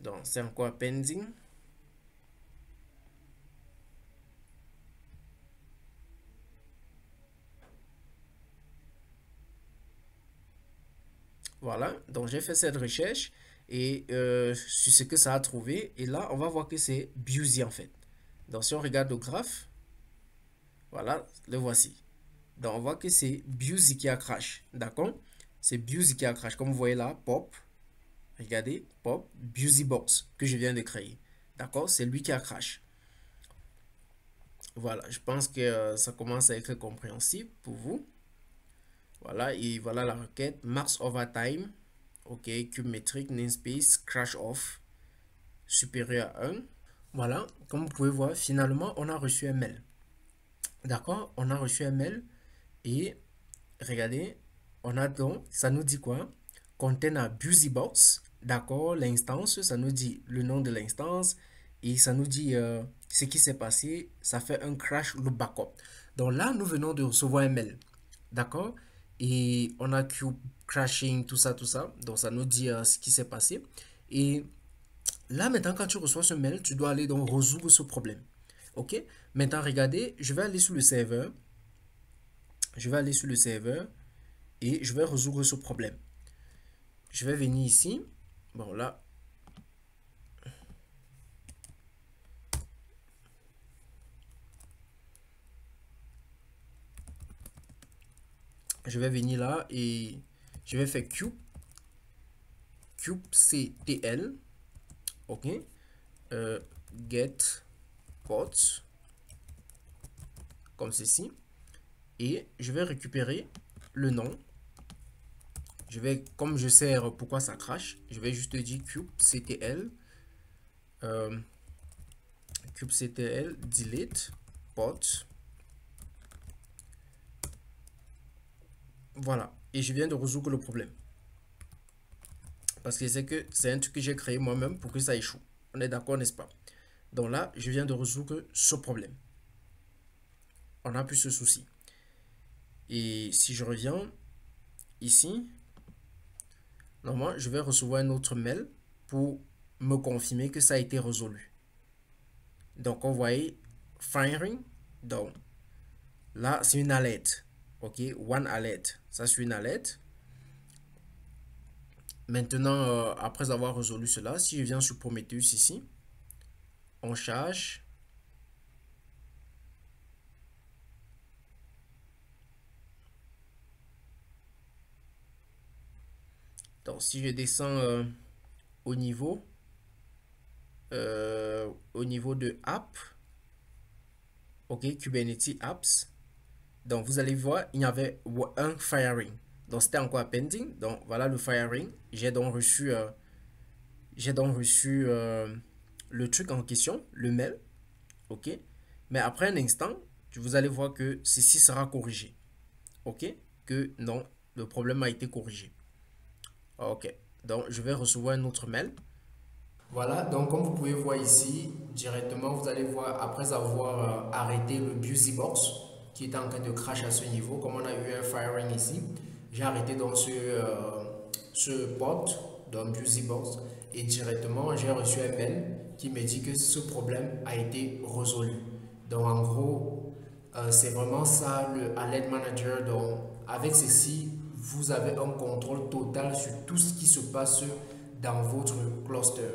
Donc, c'est encore pending. Voilà, donc j'ai fait cette recherche et sur ce que ça a trouvé. Et là, on va voir que c'est Busy en fait. Donc, si on regarde le graphe, voilà, le voici. Donc, on voit que c'est Busy qui a crash. D'accord? C'est Busy qui a crash. Comme vous voyez là, pop. Regardez, pop, Busy Box que je viens de créer. D'accord? C'est lui qui a crash. Voilà, je pense que ça commence à être compréhensible pour vous. Voilà, et voilà la requête. Max overtime. Ok, cube métrique, namespace, crash off, supérieur à 1. Voilà, comme vous pouvez voir, finalement, on a reçu un mail. D'accord? On a reçu un mail et regardez, on a donc, ça nous dit quoi? Contain a BusyBox. D'accord? L'instance, ça nous dit le nom de l'instance et ça nous dit ce qui s'est passé. Ça fait un crash loop backup. Donc là, nous venons de recevoir un mail. D'accord? Et on a cube crashing, tout ça, tout ça. Donc ça nous dit ce qui s'est passé. Et là, maintenant, quand tu reçois ce mail, tu dois aller donc résoudre ce problème. OK? Maintenant, regardez, je vais aller sur le serveur. Je vais aller sur le serveur et je vais résoudre ce problème. Je vais venir ici. Bon, là. Je vais venir là et je vais faire kubectl. OK? Get ports. Comme ceci. Et je vais récupérer le nom. Je vais, comme je sais pourquoi ça crache, je vais juste dire kubectl kubectl delete port. Voilà. Et je viens de résoudre le problème. Parce que c'est un truc que j'ai créé moi-même pour que ça échoue. On est d'accord, n'est-ce pas? Donc là, je viens de résoudre ce problème. On n'a plus ce souci. Et si je reviens ici, normalement, je vais recevoir un autre mail pour me confirmer que ça a été résolu. Donc, on voyait firing. Donc, là, c'est une alerte. OK, one alert. Ça, c'est une alerte. Maintenant, après avoir résolu cela, si je viens sur Prometheus ici, on charge. Donc, si je descends au niveau de app, OK, Kubernetes apps. Donc, vous allez voir, il y avait un firing. Donc, c'était encore pending. Donc, voilà le firing. J'ai donc reçu le truc en question, le mail. OK. Mais après un instant, vous allez voir que ceci sera corrigé. OK. Que non, le problème a été corrigé. OK. Donc, je vais recevoir un autre mail. Voilà, donc comme vous pouvez voir ici, directement, vous allez voir, après avoir arrêté le BusyBox, qui était en train de crash à ce niveau, comme on a eu un firing ici, j'ai arrêté donc ce pod, donc BusyBox, et directement, j'ai reçu un mail qui me dit que ce problème a été résolu. Donc en gros, c'est vraiment ça le Alert Manager. Donc avec ceci, vous avez un contrôle total sur tout ce qui se passe dans votre cluster.